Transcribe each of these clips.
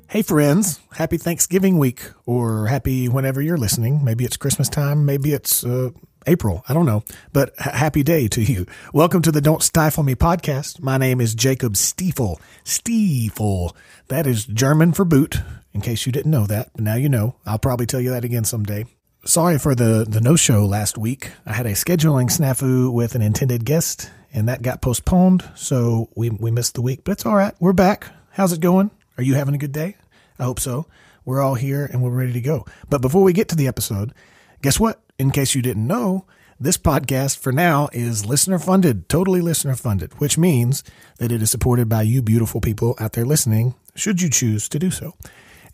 Hey friends, happy Thanksgiving week, or happy whenever you're listening. Maybe it's Christmas time, maybe it's April, I don't know, but happy day to you. Welcome to the Don't Stifle Me podcast. My name is Jacob Stiefel. Stee-full. That is German for boot, in case you didn't know that, but now you know. I'll probably tell you that again someday. Sorry for the no-show last week. I had a scheduling snafu with an intended guest, and that got postponed, so we missed the week, but it's all right. We're back. How's it going? Are you having a good day? I hope so. We're all here and we're ready to go. But before we get to the episode, guess what? In case you didn't know, this podcast for now is listener funded, totally listener funded, which means that it is supported by you beautiful people out there listening, should you choose to do so.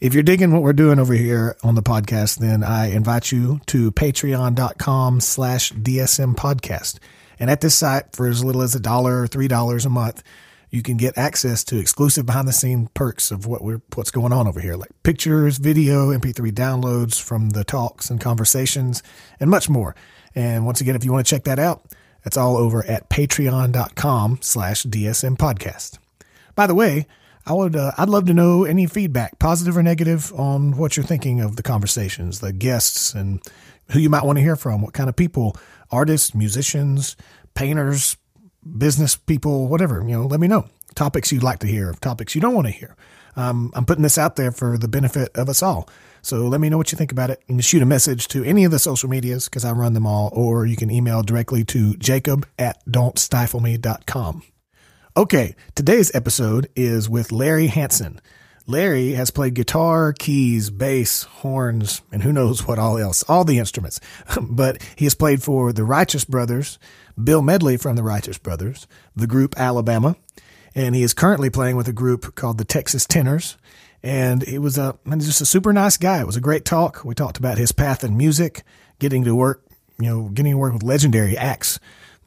If you're digging what we're doing over here on the podcast, then I invite you to patreon.com/DSM podcast. And at this site, for as little as $1 or $3 a month, you can get access to exclusive behind-the-scenes perks of what's going on over here, like pictures, video, MP3 downloads from the talks and conversations, and much more. And once again, if you want to check that out, that's all over at patreon.com/DSM podcast. By the way, I'd love to know any feedback, positive or negative, on what you're thinking of the conversations, the guests, and who you might want to hear from, what kind of people, artists, musicians, painters, business people, whatever, let me know. Topics you'd like to hear, topics you don't want to hear. I'm putting this out there for the benefit of us all. So let me know what you think about it. You can shoot a message to any of the social medias because I run them all, or you can email directly to jacob@don'tstifleme.com. Okay, today's episode is with Larry Hanson. Larry has played guitar, keys, bass, horns, and who knows what all else, all the instruments. But he has played for the Righteous Brothers, Bill Medley from the Righteous Brothers, the group Alabama, and he is currently playing with a group called the Texas Tenors. And he was just a super nice guy. It was a great talk. We talked about his path in music, getting to work with legendary acts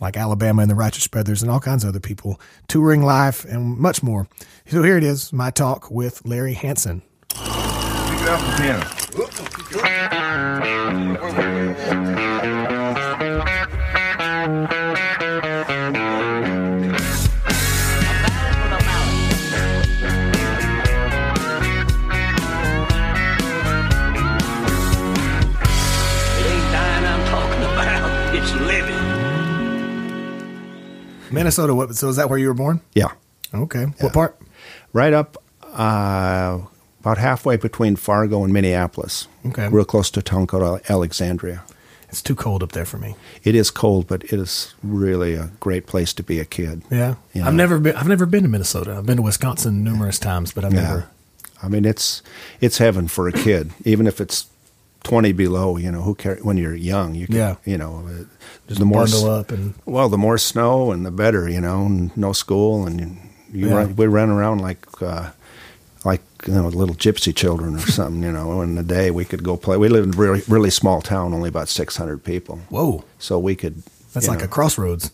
like Alabama and the Righteous Brothers and all kinds of other people, touring life and much more. So here it is, my talk with Larry Hanson. Pick it up the piano. Minnesota, so is that where you were born? Yeah. Okay. Yeah. What part? Right up about halfway between Fargo and Minneapolis. Okay. Real close to a town called Alexandria. It's too cold up there for me. It is cold, but it is really a great place to be a kid. Yeah. I've never been to Minnesota. I've been to Wisconsin numerous times, but I've never. I mean, it's heaven for a kid, even if it's 20 below, who cares? When you're young, you can, just the more bundle up and the more snow and the better, and no school, and we ran around like little gypsy children or something, in the day we could go play. We lived in a really, really small town, only about 600 people. Whoa. So we could. That's like a crossroads.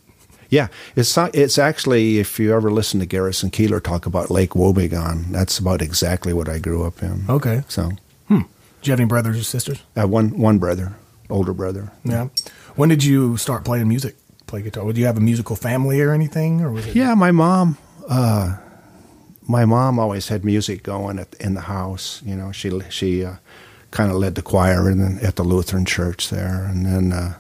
Yeah. It's actually, if you ever listen to Garrison Keillor talk about Lake Wobegon, that's about exactly what I grew up in. Okay. So. Do you have any brothers or sisters? One brother, older brother. Yeah. When did you start playing music, play guitar? Did you have a musical family or anything? Or was it? Yeah, my mom always had music going in the house. She kind of led the choir at the Lutheran church there. And then,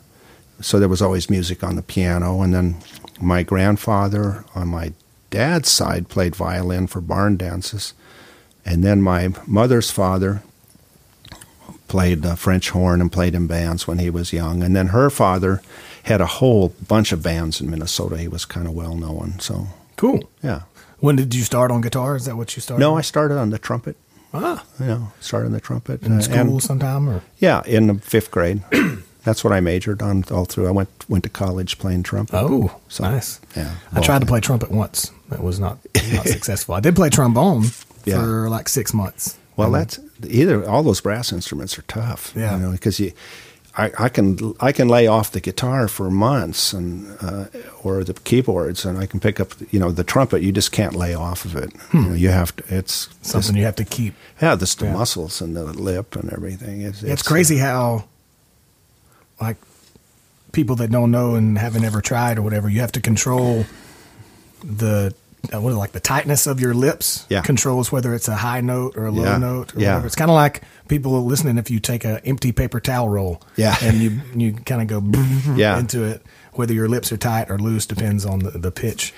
so there was always music on the piano. And then my grandfather on my dad's side played violin for barn dances. And then my mother's father played French horn and played in bands when he was young. And then her father had a whole bunch of bands in Minnesota. He was kind of well known. So cool. Yeah. When did you start on guitar? Is that what you started? No, I started on the trumpet. Started on the trumpet. In school sometime? Or? Yeah, in the 5th grade. That's what I majored on all through. I went to college playing trumpet. Oh, so, nice. Yeah. I tried to play trumpet once. That was not successful. I did play trombone for like 6 months. Well, that's all those brass instruments are tough. Yeah. Because I can lay off the guitar for months and or the keyboards, and I can pick up the trumpet. You just can't lay off of it. You have to. It's something you have to keep. Yeah, the muscles and the lip and everything. It's crazy how people that don't know and haven't ever tried or whatever, you have to control the the tightness of your lips. Yeah. Controls whether it's a high note or a low note or Yeah. whatever. It's kind of like people listening if you take an empty paper towel roll Yeah. and you kind of go Yeah. into it. Whether your lips are tight or loose depends on the pitch.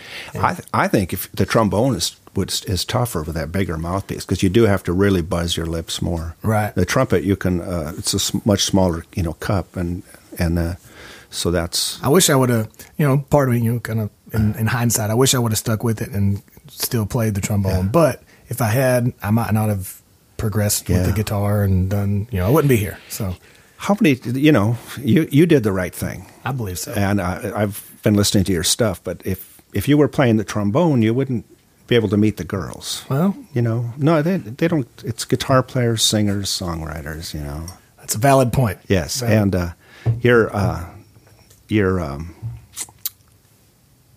I think if the trombone is tougher with that bigger mouthpiece because you do have to really buzz your lips more. Right. The trumpet you can it's a much smaller cup and so that's. I wish I would have part of me kind of in hindsight I wish I would have stuck with it and still played the trombone. Yeah. But if I had, I might not have progressed with the guitar and done. I wouldn't be here. So. How many, you did the right thing. I believe so. And I've been listening to your stuff, but if you were playing the trombone, you wouldn't be able to meet the girls. Well, no, they don't. It's guitar players, singers, songwriters. That's a valid point. Yes, valid. and your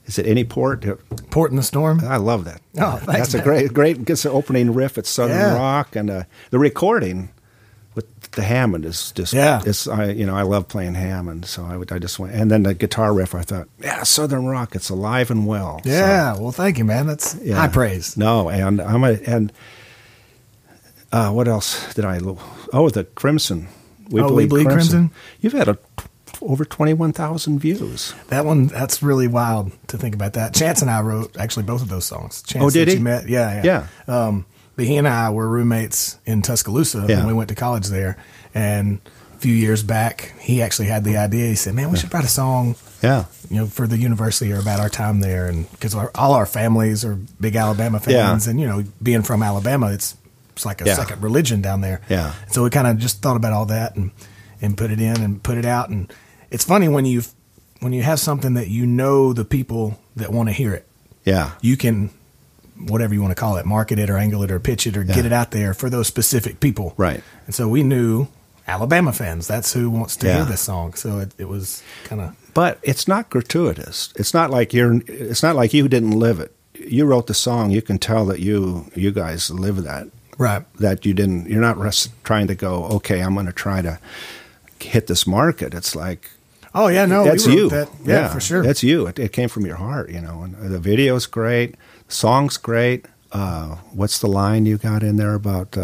is it Any Port? Port in the Storm. I love that. Oh, thanks, that's a great gets the opening riff at Southern Rock, and the recording with the Hammond is just I love playing Hammond, so I just went, and then the guitar riff I thought Southern Rock, it's alive and well. Yeah, well, thank you, man. That's high praise. No, and what else did I? The Crimson. We Bleed Crimson. You've had over 21,000 views. That's really wild to think about that. Chance and I wrote actually both of those songs. Chance, did he? You met, yeah. But he and I were roommates in Tuscaloosa when we went to college there. And a few years back, he actually had the idea. He said, "Man, we should write a song, for the university or about our time there." And because all our families are big Alabama fans, and being from Alabama, it's like a second religion down there. Yeah. So we kind of just thought about all that and put it in and put it out. And it's funny when you have something that the people that want to hear it. Yeah. You can, whatever you want to call it, market it or angle it or pitch it or get it out there for those specific people. Right. And so we knew Alabama fans, that's who wants to hear this song. So it was kind of. But it's not gratuitous. It's not like you didn't live it. You wrote the song. You can tell that you guys live that. Right. That you're not trying to go, okay, I'm going to try to hit this market. It's like, oh yeah, no, that's we wrote you. That. Yeah, for sure. That's you. It came from your heart, and the video's great, the song's great. What's the line you got in there about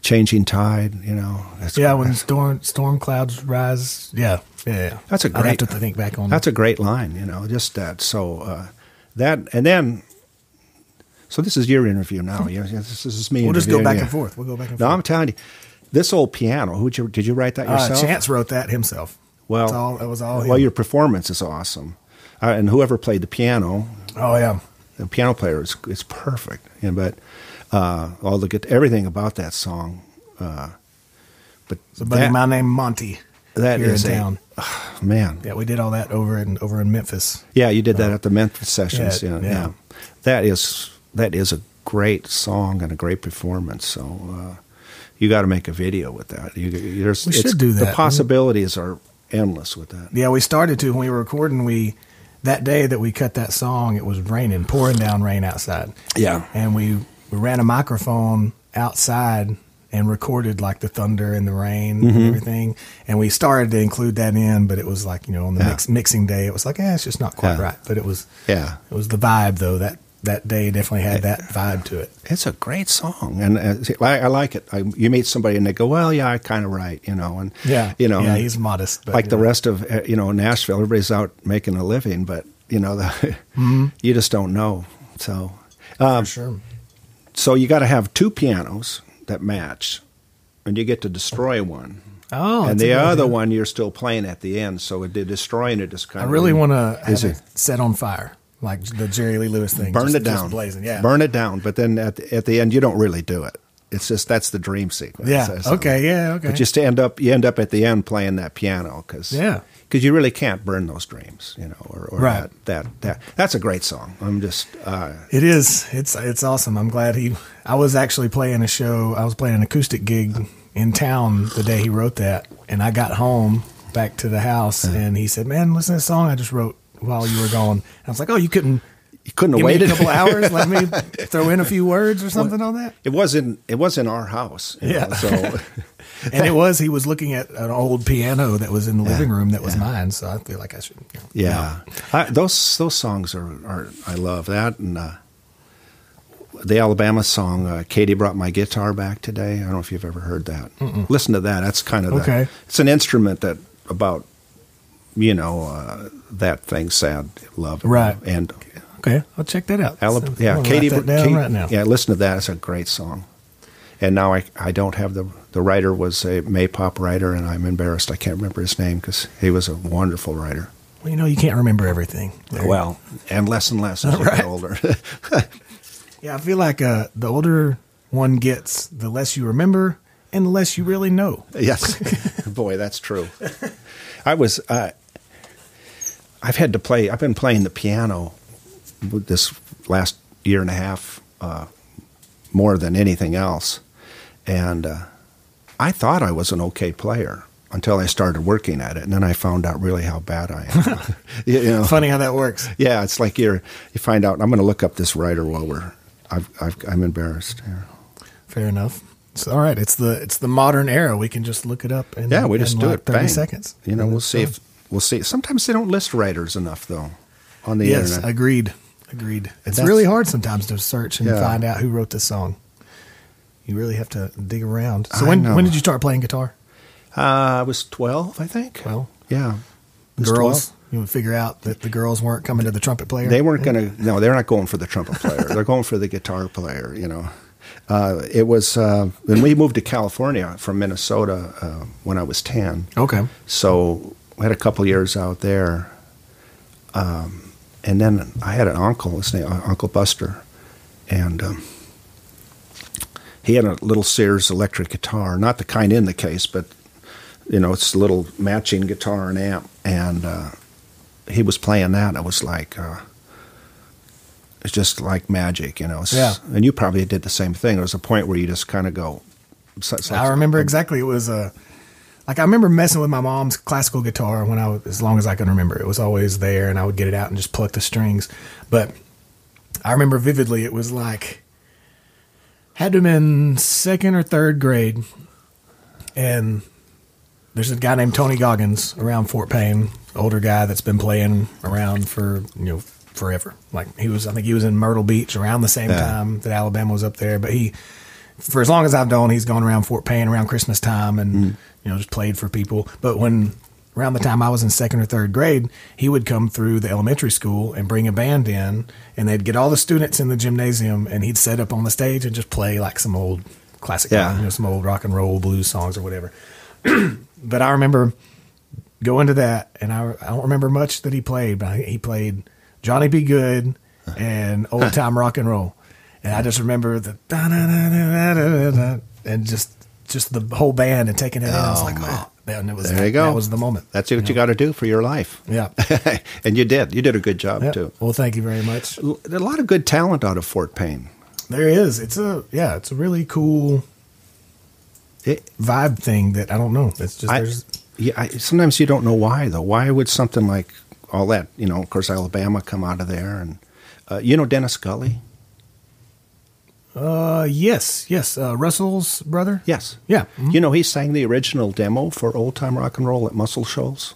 changing tide? When storm clouds rise. Yeah. That's a great. I'd have to think back on. That's a great line. Just that. So that, and then. So this is your interview now. This is me. We'll just go back and forth. We'll go back and forth. No, I'm telling you, this old piano. Did you write that yourself? Chance wrote that himself. Well, it was all him. Well, your performance is awesome, and whoever played the piano. Oh yeah, the piano player is perfect. But everything about that song. But it's a buddy of mine named Monty. That here is in town. Man. Yeah, we did all that over in Memphis. Yeah, you did that at the Memphis sessions. Yeah. That is a great song and a great performance. So you got to make a video with that. We should do that. The possibilities are endless with that. Yeah, we started to when we were recording. That day that we cut that song, it was raining, pouring down rain outside. Yeah, and we ran a microphone outside and recorded like the thunder and the rain and everything. And we started to include that in, but it was like on the mixing day, it was like it's just not quite right. But it was the vibe though. That day definitely had that vibe to it. It's a great song, and I like it. You meet somebody and they go, "Well, yeah, I kind of write," and he's modest, but, like the rest of Nashville. Everybody's out making a living, but you just don't know. So, for sure. So you got to have two pianos that match, and you get to destroy one. Oh, and the other one you're still playing at the end. So destroying it is kind of. I really want to have it set on fire. Like the Jerry Lee Lewis thing. Burn it down. Just blazing, yeah. Burn it down. But then at the end, you don't really do it. It's just, that's the dream sequence. Yeah. Okay. But just you end up at the end playing that piano because you really can't burn those dreams, or right. That's a great song. I'm just. It is. It's awesome. I'm glad I was actually playing a show. I was playing an acoustic gig in town the day he wrote that. And I got home back to the house and he said, "Man, listen to this song I just wrote while you were gone." I was like, "Oh, you couldn't You couldn't have Give me waited a couple hours. Let me throw in a few words or something on that. It was in our house. Yeah. So, and he was looking at an old piano that was in the living room that was mine. So I feel like I should. Those songs are I love that, and the Alabama song "Katie Brought My Guitar Back Today." I don't know if you've ever heard that. Listen to that. That's kind of okay. It's an instrument that about that thing, sad love, right? And okay, I'll check that out. Katie right now. Yeah, listen to that. It's a great song. And now I don't have the writer was a Maypop writer, and I'm embarrassed I can't remember his name because he was a wonderful writer. Well, you can't remember everything. Well, and less as you get older. Yeah, I feel like the older one gets, the less you remember and the less you really know. Yes. Boy, that's true. I've been playing the piano this last year and a half more than anything else. And I thought I was an okay player until I started working at it, and then I found out really how bad I am. Funny how that works. Yeah, it's like you find out. I'm going to look up this writer while I'm embarrassed. Fair enough. It's all right. It's the modern era. We can just look it up. And, we just do it. 30 bang. seconds. We'll see we'll see. Sometimes they don't list writers enough though on the internet. Yes, agreed. It's really hard sometimes to search and find out who wrote this song. You really have to dig around. So when did you start playing guitar? I was 12, I think. Well, yeah. Girls, you would figure out that the girls weren't coming to the trumpet player. They weren't going to. No, they're not going for the trumpet player. They're going for the guitar player. It was when we moved to California from Minnesota when I was 10. Okay. So we had a couple years out there, and then I had an uncle, his name Uncle Buster, and he had a little Sears electric guitar, not the kind in the case, but it's a little matching guitar and amp, and he was playing that, and it was like. It's just like magic, Yeah. And you probably did the same thing. There was a point where you just kind of go. I remember exactly. It was I remember messing with my mom's classical guitar when as long as I can remember. It was always there, and I would get it out and just pluck the strings. But I remember vividly. It was had to have been second or third grade, and there's a guy named Tony Goggins around Fort Payne, older guy that's been playing around for forever. I think he was in Myrtle Beach around the same time that Alabama was up there. But for as long as I've known, he's gone around Fort Payne around Christmas time and just played for people. But around the time I was in second or third grade, he would come through the elementary school and bring a band in, and they'd get all the students in the gymnasium, and he'd set up on the stage and just play some old classic, some old rock and roll blues songs or whatever. But I remember going to that, and I don't remember much that he played, but he played Johnny B. Good and Old Time Rock and Roll. And I just remember the da-da-da-da-da-da-da, and just the whole band and taking it in. I was like, and it was there you go. That was the moment. That's what you got to do for your life. Yeah. And you did. You did a good job too. Well, thank you very much. There's a lot of good talent out of Fort Payne. There is. It's a really cool vibe thing that I don't know. It's just sometimes you don't know why though. Why would something like all that, of course, Alabama come out of there, and Dennis Gully. Yes, Russell's brother. Yes, yeah. Mm-hmm. He sang the original demo for Old Time Rock and Roll at Muscle Shoals.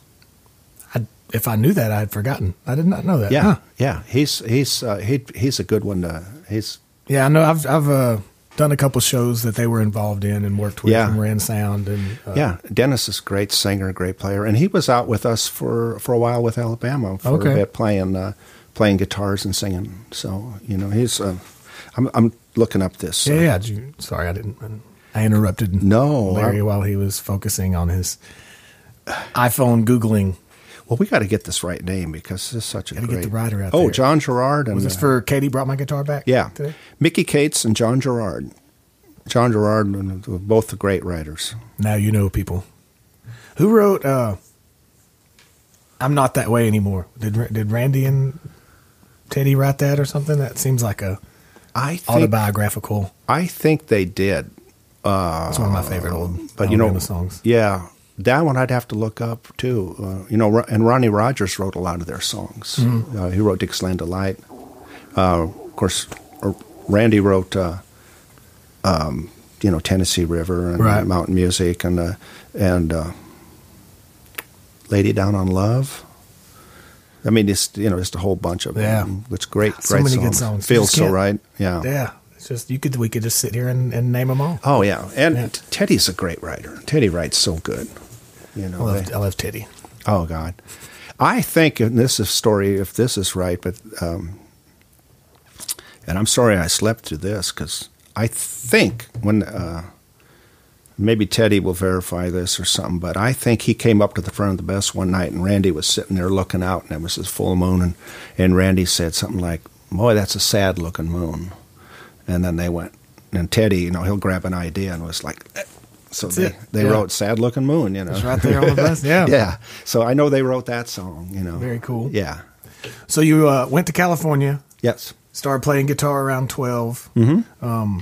If I knew that, I'd forgotten. I did not know that. Yeah, yeah. He's a good one. I know. I've done a couple shows that they were involved in and worked with and ran sound. And Dennis is a great singer, great player, and he was out with us for a while with Alabama for a bit playing guitars and singing. So he's. I'm looking up this. Sorry, I interrupted. No, Larry while he was focusing on his iPhone Googling. Well, we got to get this right name because this is such a great... get the writer out there. Oh, John Gerard. Was this for Katie Brought My Guitar Back? Yeah. Today? Mickey Cates and John Gerard. John Gerard, both the great writers. Now you know people. Who wrote I'm Not That Way Anymore? Did Randy and Teddy write that or something? That seems like autobiographical. I think they did. It's one of my favorite old songs. Yeah. That one I'd have to look up, too. And Ronnie Rogers wrote a lot of their songs. Mm-hmm. He wrote Dixieland Delight. Of course, Randy wrote, Tennessee River and Mountain Music and Lady Down on Love. I mean, just a whole bunch of them. It's great, so many good songs. Feels so right. Yeah, yeah. It's just we could just sit here and name them all. Oh yeah, and Teddy's a great writer. Teddy writes so good. I love Teddy. Oh God, I think, and this is story if this is right, but and I'm sorry I slept through this because I think when. Maybe Teddy will verify this or something, but I think he came up to the front of the bus one night, and Randy was sitting there looking out, and it was this full moon, and Randy said something like, "Boy, that's a sad-looking moon." And then they went, and Teddy, he'll grab an idea and was like, so they wrote "Sad-Looking Moon," It's right there on the bus, yeah. Yeah, so I know they wrote that song, Very cool. Yeah. So you went to California. Yes. Started playing guitar around 12. Mm-hmm.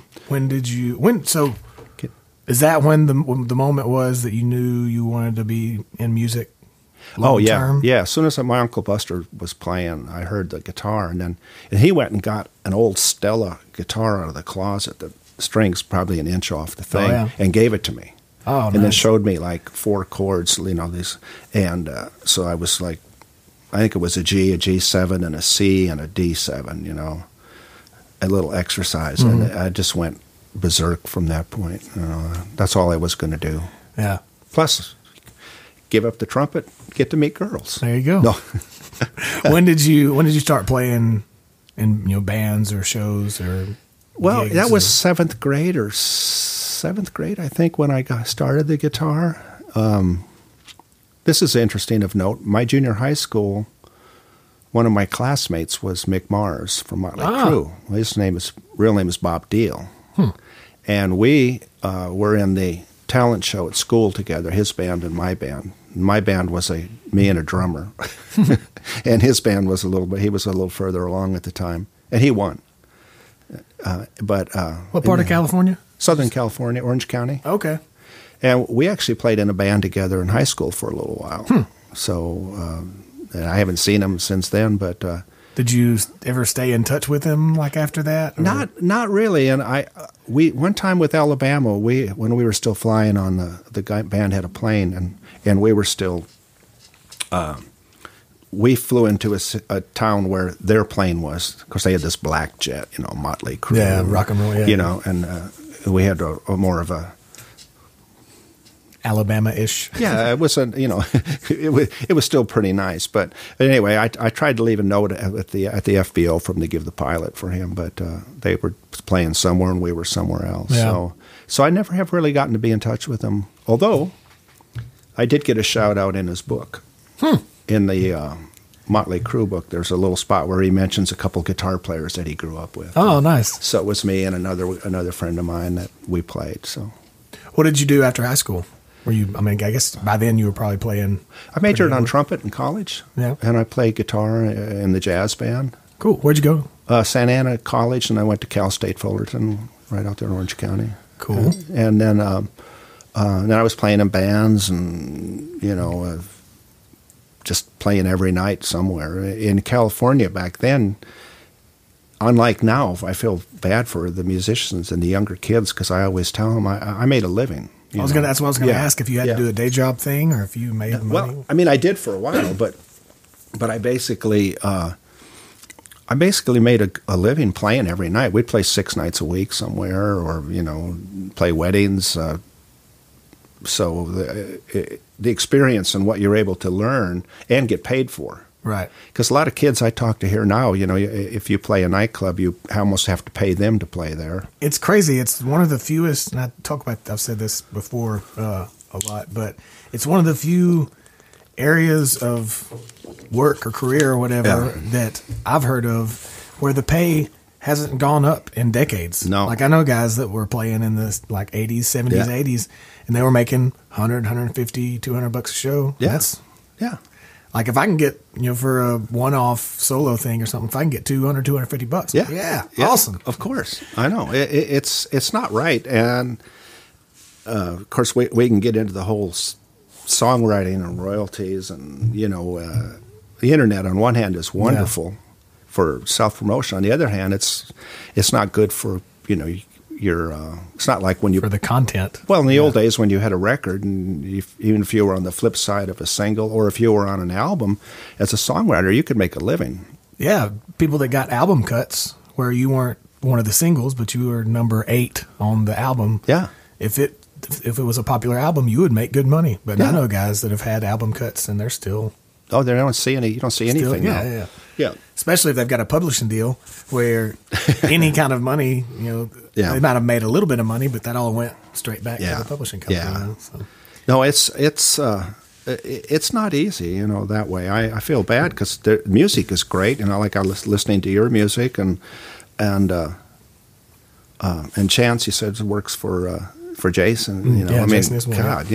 Is that when the moment was that you knew you wanted to be in music long term? Yeah. As soon as my Uncle Buster was playing, I heard the guitar, and he went and got an old Stella guitar out of the closet, the strings probably an inch off the thing, and gave it to me. Oh, and then showed me like 4 chords, these, and so I was like, I think it was a G, a G7, and a C, and a D7, a little exercise, and I just went berserk from that point. That's all I was going to do. Yeah. Plus, give up the trumpet, get to meet girls. There you go. No. When did you start playing in bands or shows or? Well, that was 7th grade, I think, when I started the guitar. This is interesting of note. My junior high school, one of my classmates was Mick Mars from Motley Crue. His real name is Bob Deal. And we were in the talent show at school together, his band and my band. My band was me and a drummer. And his band was he was a little further along at the time. And he won. What part of California? Southern California, Orange County. Okay. And we actually played in a band together in high school for a little while. So and I haven't seen him since then, but... Did you ever stay in touch with him like after that? Or? Not really. And we one time with Alabama, when we were still flying on the band had a plane, and we were still we flew into a town where their plane was. Of course, they had this black jet, Motley Crue, rock and roll, and we had more of a Alabama-ish. Yeah, it was it was still pretty nice. But anyway, I tried to leave a note at the FBO for them to give the pilot for him, but they were playing somewhere and we were somewhere else. Yeah. So I never have really gotten to be in touch with him. Although I did get a shout out in his book. In the Motley Crue book, there's a little spot where he mentions a couple guitar players that he grew up with. Oh, nice. So it was me and another friend of mine that we played. So, what did you do after high school? I guess by then you were probably playing. I majored on trumpet in college. Yeah. And I played guitar in the jazz band. Cool. Where'd you go? Santa Ana College, and I went to Cal State Fullerton, right out there in Orange County. Cool. And then I was playing in bands and, just playing every night somewhere. In California back then, unlike now, I feel bad for the musicians and the younger kids because I always tell them I made a living. That's what I was going to ask, if you had to do a day job thing or if you made money. Well, I mean, I did for a while, but I basically made a living playing every night. We'd play 6 nights a week somewhere, or play weddings. So the experience and what you're able to learn and get paid for. Right. Because a lot of kids I talk to here now, if you play a nightclub, you almost have to pay them to play there. It's crazy. It's one of the fewest, and I've said this before a lot, but it's one of the few areas of work or career or whatever that I've heard of where the pay hasn't gone up in decades. No. Like I know guys that were playing in the 80s, 70s, 80s, and they were making $100, $150, $200 a show. Yeah. Like if I can get, for a one-off solo thing or something, if I can get $200, $250, yeah, awesome. Of course, I know it's not right, and of course we can get into the whole songwriting and royalties, and the internet on one hand is wonderful, for self-promotion. On the other hand, it's not good for, your, it's not like when you... For the content. Well, in the old days when you had a record, and even if you were on the flip side of a single, or if you were on an album, as a songwriter, you could make a living. Yeah, people that got album cuts where you weren't one of the singles, but you were number 8 on the album. Yeah. If it was a popular album, you would make good money. But I know guys that have had album cuts and they're still... Oh, they don't see any. You don't see anything now. Yeah. Especially if they've got a publishing deal where any kind of money, they might have made a little bit of money, but that all went straight back to the publishing company. Yeah. No, it's not easy, that way. I feel bad because the music is great, like I was listening to your music, and Chance, you said, works for Jason. Jason God,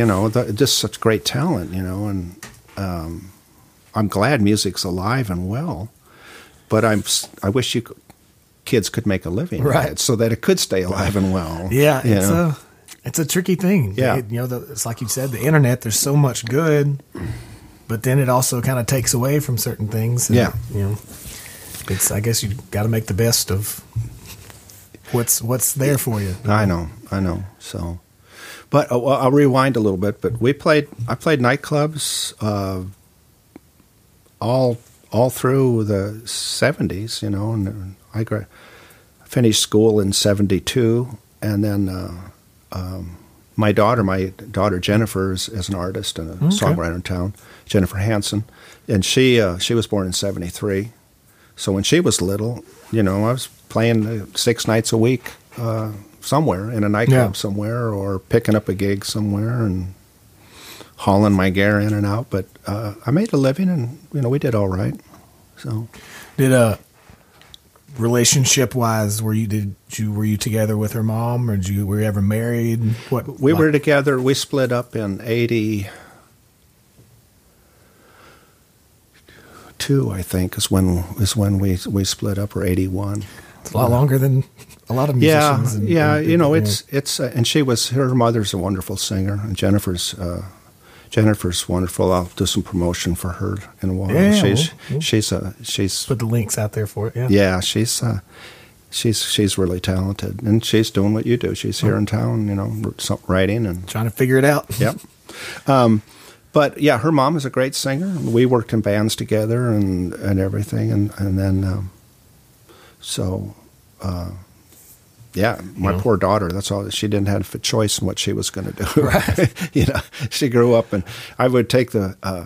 just such great talent, and I'm glad music's alive and well, but I wish kids could make a living, right, so that it could stay alive and well. Yeah, it's a tricky thing. Yeah, it's like you said, the internet. There's so much good, but then it also kind of takes away from certain things. And, I guess you got to make the best of what's there for you. I know. So, but I'll rewind a little bit. But I played nightclubs all through the 70s, and I finished school in 72, and then my daughter Jennifer is an artist and a songwriter in town, Jennifer Hanson, and she was born in 73. So when she was little, I was playing 6 nights a week somewhere in a nightclub somewhere, or picking up a gig somewhere and hauling my gear in and out. But I made a living, and we did all right. So, did relationship wise, were you together with her mom, or were you ever married? We were together. We split up in 82, I think, is when we split up, or 81. It's a lot longer than a lot of musicians. It's and her mother's a wonderful singer, and Jennifer's wonderful. I'll do some promotion for her in a while. Yeah, she's put the links out there for it. Yeah. Yeah, she's really talented, and she's doing what you do. She's here in town, writing and trying to figure it out. Yep. But yeah, her mom is a great singer. We worked in bands together and everything, and then my poor daughter, that's all. She didn't have a choice in what she was going to do. Right. She grew up, and I would I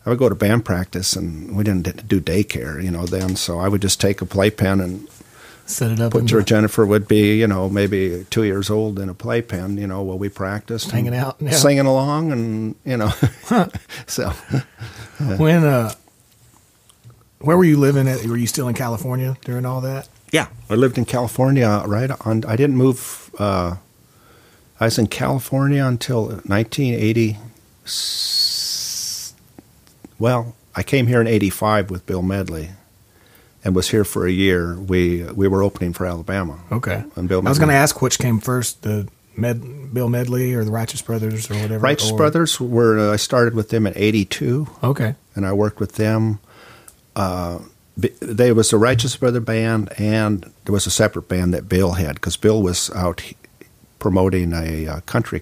would go to band practice, and we didn't do daycare, then. So I would just take a playpen and set it up. Jennifer would be, maybe 2 years old in a playpen, while we practiced. Hanging out. Yeah. Singing along, and, So. When, where were you living at? Were you still in California during all that? Yeah, I lived in California, I didn't move, I was in California until 1980. Well, I came here in 85 with Bill Medley and was here for a year. We were opening for Alabama. Okay. And Bill Medley. I was going to ask which came first, Bill Medley or the Righteous Brothers or whatever? Righteous Brothers I started with them in 82. Okay. And I worked with them. There was a Righteous Brother band, and there was a separate band that Bill had, because Bill was out promoting a country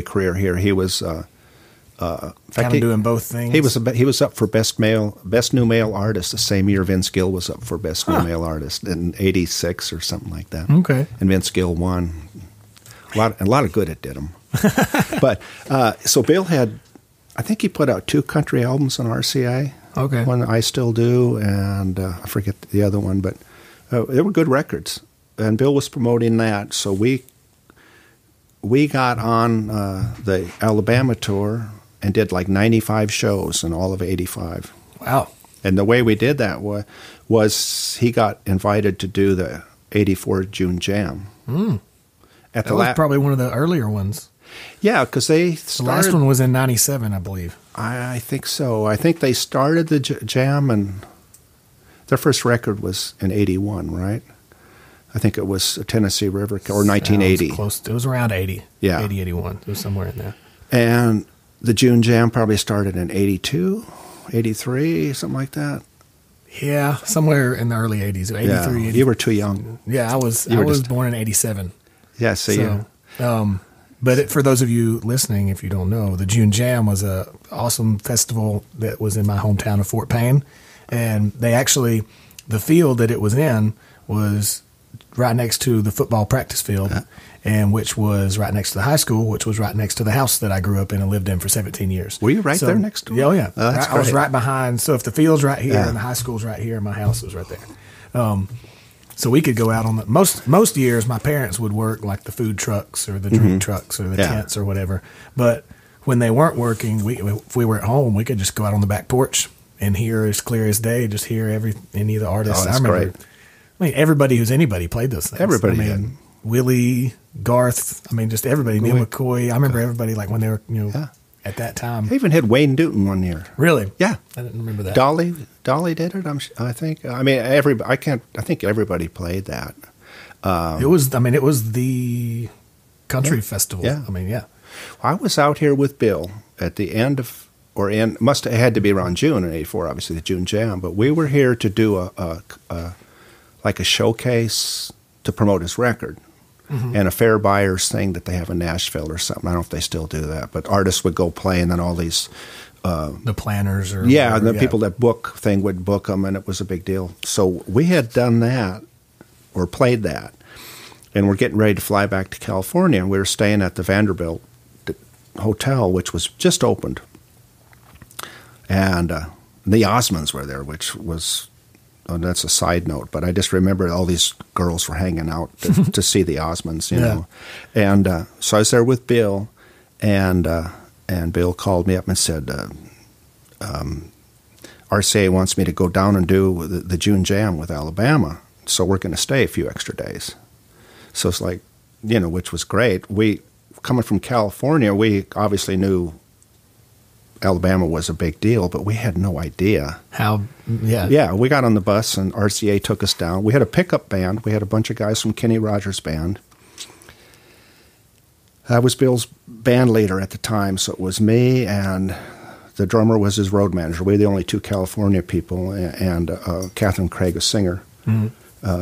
career here. He was kind of doing both things. He was up for best new male artist the same year Vince Gill was up for best new male artist in '86 or something like that. Okay, and Vince Gill won. A lot of good it did him. But so Bill had, I think he put out 2 country albums on RCA. Okay. One I Still Do, and I forget the other one, but they were good records. And Bill was promoting that, so we got on the Alabama tour and did like 95 shows in all of 85. Wow. And the way we did that was he got invited to do the 84 June Jam. That was probably one of the earlier ones. Yeah, because the last one was in 97, I believe. I think so. I think they started the Jam, and their first record was in 81, right? I think it was Tennessee River, or 1980. Close. It was around 80. Yeah. 80, 81. It was somewhere in there. And the June Jam probably started in 82, 83, something like that. Yeah, somewhere in the early 80s, 83, Yeah, 80. you were too young. Yeah, I was born in 87. Yeah, so But for those of you listening, if you don't know, the June Jam was a awesome festival that was in my hometown of Fort Payne. And they actually, the field that it was in was right next to the football practice field, and which was right next to the high school, which was right next to the house that I grew up in and lived in for 17 years. Were you right there next to it? Oh, yeah. That's I was great. right behind. So if the field's right here and the high school's right here, my house was right there. So we could go out on the most years. My parents would work like the food trucks or the drink trucks or the tents or whatever. But when they weren't working, if we were at home, we could just go out on the back porch and hear as clear as day. Just hear any of the artists. Oh, that's I remember. great. I mean, everybody who's anybody played those things. Everybody did. Willie, Garth. I mean, just everybody. Neil McCoy. I remember everybody like when they were at that time. I even had Wayne Newton one year. Really? Yeah. I didn't remember that. Dolly did it. I think. I mean, I think everybody played that. It was the country festival. Yeah. I mean, yeah. I was out here with Bill at the end of, must have had to be around June in '84, obviously the June Jam. But we were here to do a showcase to promote his record. And a fair buyers thing that they have in Nashville or something. I don't know if they still do that, but artists would go play, and then all these the planners or the people that book thing would book them, and it was a big deal. So we had done that or played that, and we're getting ready to fly back to California, and we were staying at the Vanderbilt Hotel, which was just opened, and the Osmonds were there, which was. Oh, that's a side note, but I just remember all these girls were hanging out to see the Osmonds, you know. And so I was there with Bill, and Bill called me up and said, RCA wants me to go down and do the June Jam with Alabama, so we're going to stay a few extra days. So it's like, which was great. We, coming from California, we obviously knew Alabama was a big deal, but we had no idea. Yeah, we got on the bus and RCA took us down. We had a pickup band. We had a bunch of guys from Kenny Rogers' band. I was Bill's band leader at the time, so it was me and the drummer was his road manager. We were the only two California people, and Catherine Craig, a singer.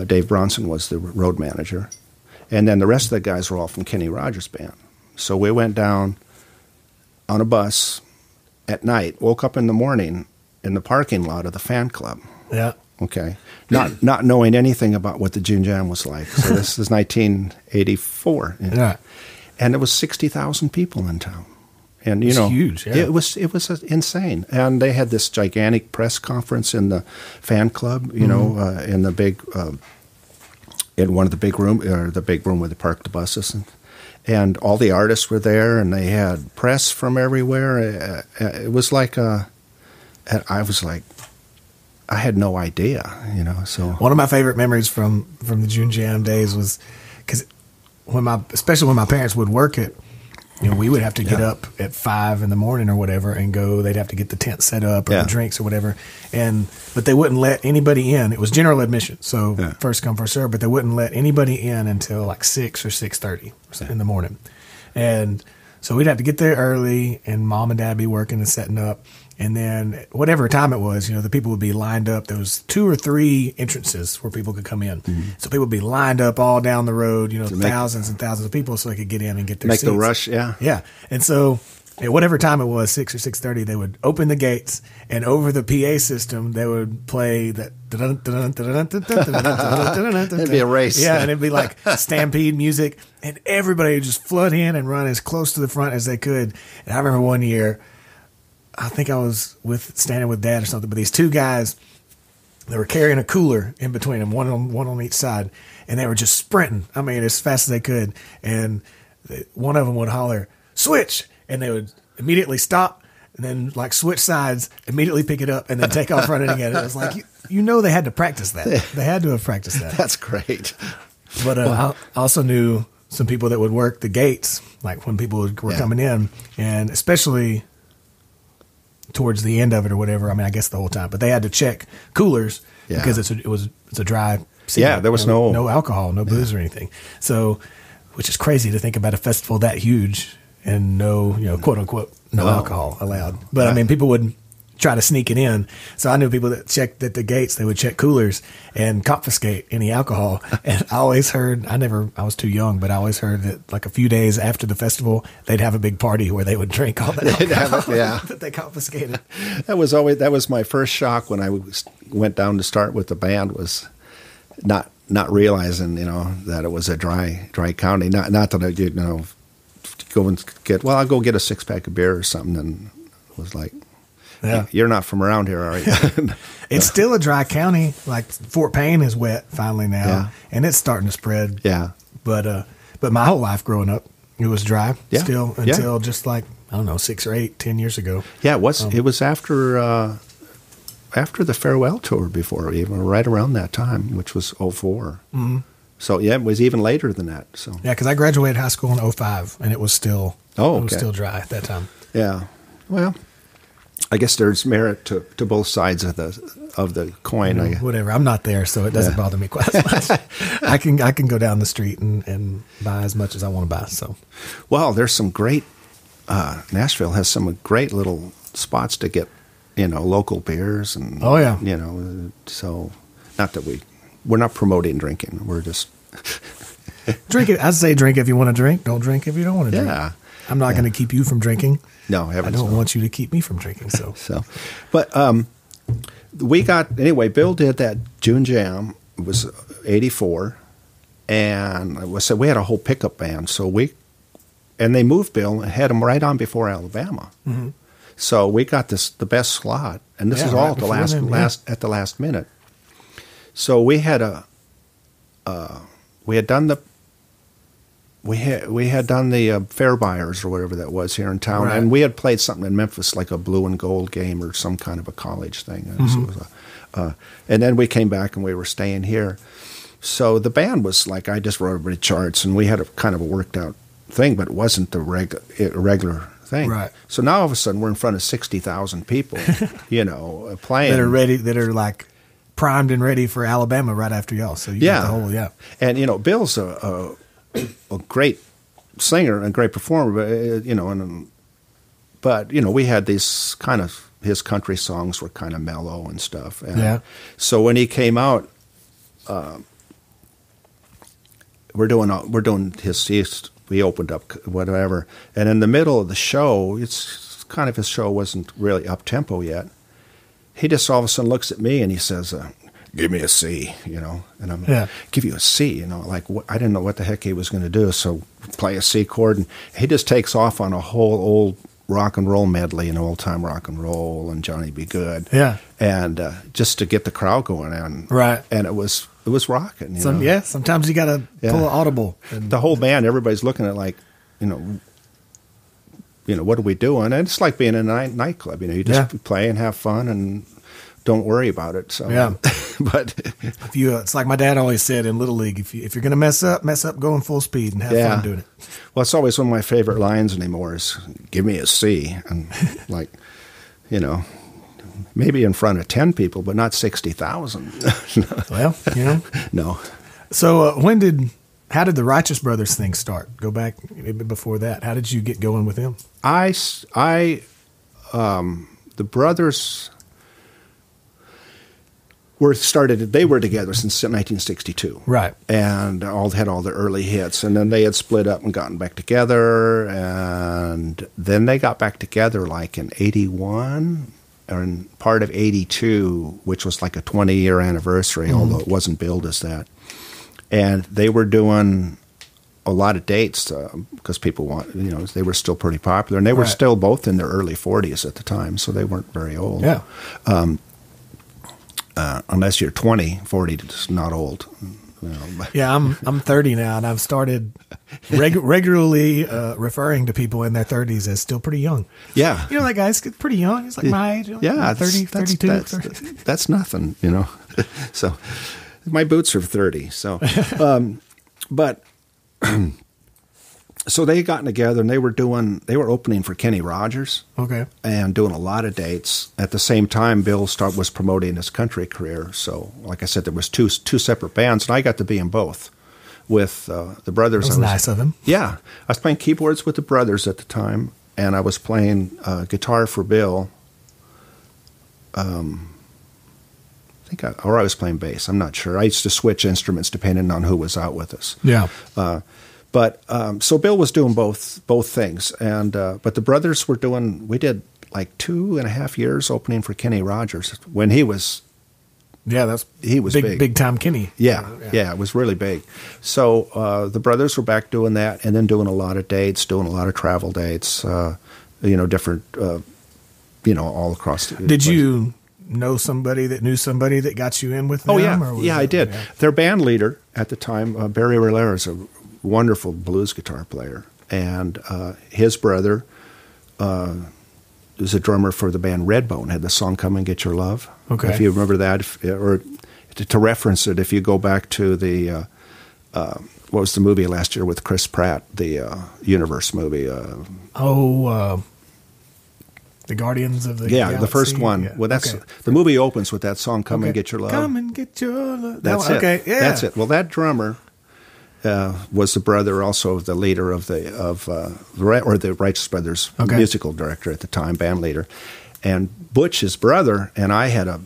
Dave Bronson was the road manager. And then the rest of the guys were all from Kenny Rogers' band. So we went down on a bus at night, woke up in the morning in the parking lot of the fan club. Yeah. Okay. Not knowing anything about what the June Jam was like. So this is 1984. Yeah. And there was 60,000 people in town. And it's huge. Yeah. It was insane. And they had this gigantic press conference in the fan club, in the big in one of the big room or the big room where they parked the buses and all the artists were there, and they had press from everywhere. It was like I was like, I had no idea, So one of my favorite memories from the June Jam days was because especially when my parents would work it, we would have to get up at 5 a.m. or whatever and go. They'd have to get the tent set up or the drinks or whatever, but they wouldn't let anybody in. It was general admission, so first come first serve. But they wouldn't let anybody in until like 6 or 6:30 in the morning, and so we'd have to get there early. And Mom and Dad be working and setting up, and then whatever time it was, the people would be lined up. There was 2 or 3 entrances where people could come in, so people would be lined up all down the road. Thousands and thousands of people, so they could get in and get their seats. Make the rush, yeah. And so at whatever time it was, 6 or 6:30, they would open the gates, and over the PA system, they would play that. It'd be a race. Yeah, and it'd be like stampede music, and everybody would just flood in and run as close to the front as they could. And I remember one year, I think I was standing with Dad or something, but these 2 guys, they were carrying a cooler in between them, one on each side, and they were just sprinting. I mean, as fast as they could. And one of them would holler, "Switch!" and they would immediately stop, and then like switch sides, immediately pick it up, and then take off running again. It was like, they had to practice that. They had to have practiced that. That's great. But I also knew some people that would work the gates, like when people were coming in, and especially towards the end of it or whatever. I mean, I guess the whole time, but they had to check coolers because it's a dry season. Yeah, there was no alcohol, no booze or anything. So, which is crazy to think about a festival that huge and no, quote unquote, no alcohol allowed. But I mean, people would try to sneak it in. So I knew people that checked at the gates, they would check coolers and confiscate any alcohol. And I always heard, I was too young, but I always heard that like a few days after the festival, they'd have a big party where they would drink all that alcohol that they confiscated. That was my first shock when I went down to start with the band, was not realizing, that it was a dry county. Not that I, go and I'll go get a 6-pack of beer or something, and it was like, yeah, you're not from around here, are you? It's still a dry county. Like Fort Payne is wet finally now, and it's starting to spread. Yeah, but my whole life growing up, it was dry still until just like, I don't know, 6 or 8, 10 years ago. Yeah, it was. It was after the farewell tour, before even right around that time, which was 04. Mm-hmm. So yeah, it was even later than that. So yeah, because I graduated high school in 05, and it was still was still dry at that time. Yeah, well, I guess there's merit to both sides of the coin. Whatever. I'm not there, so it doesn't bother me quite as much. I can go down the street and buy as much as I want to buy. So, well, there's some great. Nashville has some great little spots to get, local beers and. Oh yeah. So not that we're not promoting drinking. We're just drink it. I say drink if you want to drink. Don't drink if you don't want to drink. Yeah. I'm not going to keep you from drinking. No, I don't want you to keep me from drinking. So, but Bill did that June Jam. It was 84, and we had a whole pickup band. And they moved Bill and had him right on before Alabama. Mm-hmm. So we got the best slot, and this is all at the last minute. So we had done the Fair Buyers or whatever that was here in town, right. And we had played something in Memphis, like a blue and gold game or some kind of a college thing. Mm-hmm. And then we came back and we were staying here. So the band was like, I just wrote everybody charts, and we had a kind of a worked out thing, but it wasn't the regular thing. Right. So now all of a sudden we're in front of 60,000 people, playing that are like primed and ready for Alabama right after y'all. So you got the whole And Bill's a great singer and a great performer, but we had these kind of, his country songs were kind of mellow and stuff. And so when he came out, we're doing his. We opened up whatever, and in the middle of the show, it's kind of, his show wasn't really up tempo yet. He just all of a sudden looks at me and he says, "Give me a C," and I'm give you a C, like I didn't know what the heck he was going to do. So play a C chord, and he just takes off on a whole old rock and roll medley and old time rock and roll and Johnny Be Good, and just to get the crowd going on, right? And it was rocking. Sometimes you got to pull an audible. And the whole band, everybody's looking at like, what are we doing? And it's like being in a nightclub. You just play and have fun and don't worry about it. So but if it's like my dad always said in Little League, if you're going to mess up going full speed and have fun doing it. Well, it's always one of my favorite lines anymore is "Give me a C," and like, maybe in front of 10 people, but not 60,000. Well, no. So how did the Righteous Brothers thing start? Go back before that. How did you get going with them? The brothers they were together since 1962. Right. And had all the early hits. And then they had split up and gotten back together. And then they got back together like in 81 or in part of 82, which was like a 20-year anniversary, although it wasn't billed as that. And they were doing a lot of dates because people they were still pretty popular. And they were still both in their early 40s at the time, so they weren't very old. Yeah. Unless you're 20, 40 is not old. Yeah, I'm 30 now, and I've started regularly referring to people in their 30s as still pretty young. Yeah. That guy's pretty young. He's like my age. 30, 32. That's nothing, So my boots are 30. So, but so they got together and they were opening for Kenny Rogers. Okay. And doing a lot of dates. At the same time, Bill was promoting his country career. So, like I said, there was two separate bands, and I got to be in both with the brothers. That was nice of him. Yeah. I was playing keyboards with the brothers at the time, and I was playing guitar for Bill or I was playing bass. I'm not sure. I used to switch instruments depending on who was out with us. Yeah. So Bill was doing both things, and but the brothers were doing. We did like 2.5 years opening for Kenny Rogers when he was. Yeah, he was big time Kenny. Yeah, it was really big. So the brothers were back doing that, and then doing a lot of dates, doing a lot of travel dates. Different. All across. Did you know somebody that knew somebody that got you in with them? Oh yeah, I did. Yeah. Their band leader at the time, Barry Rillera, is a wonderful blues guitar player, and his brother was a drummer for the band Redbone. Had the song "Come and Get Your Love." Okay, if you remember that, or to reference it, if you go back to the what was the movie last year with Chris Pratt, the Universe movie? The Guardians of the Galaxy. The first one. Yeah. Well, the movie opens with that song "Come and Get Your Love." Come and get your love. That's it. Okay, yeah. That's it. Well, that drummer was the brother, also the leader of the Righteous Brothers musical director at the time, band leader, and Butch, his brother, and I had a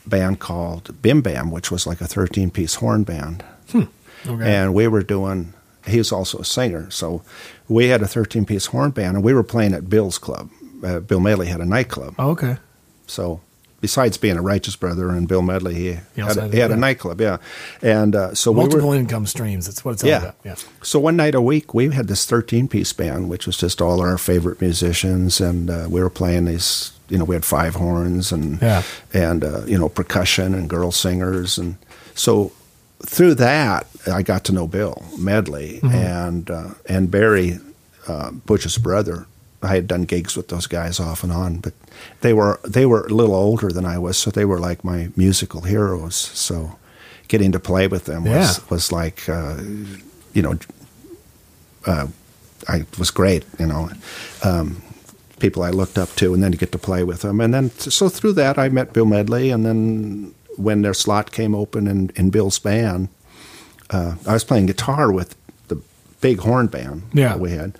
band called Bim Bam, which was like a 13-piece horn band, and we were doing. He was also a singer, so we had a 13-piece horn band, and we were playing at Bill's club. Bill Medley had a nightclub. Oh, okay. So besides being a Righteous Brother and Bill Medley, he had a nightclub, and so multiple income streams. That's what it's all about. Yeah. So one night a week, we had this 13-piece band, which was just all our favorite musicians, and we were playing these. We had 5 horns and percussion and girl singers, and so through that I got to know Bill Medley and Barry, Butch's brother. I had done gigs with those guys off and on, but they were a little older than I was, so they were like my musical heroes. So getting to play with them was like, I was great. People I looked up to, and then to get to play with them, and then so through that I met Bill Medley, and then when their slot came open in Bill's band, I was playing guitar with the big horn band that we had.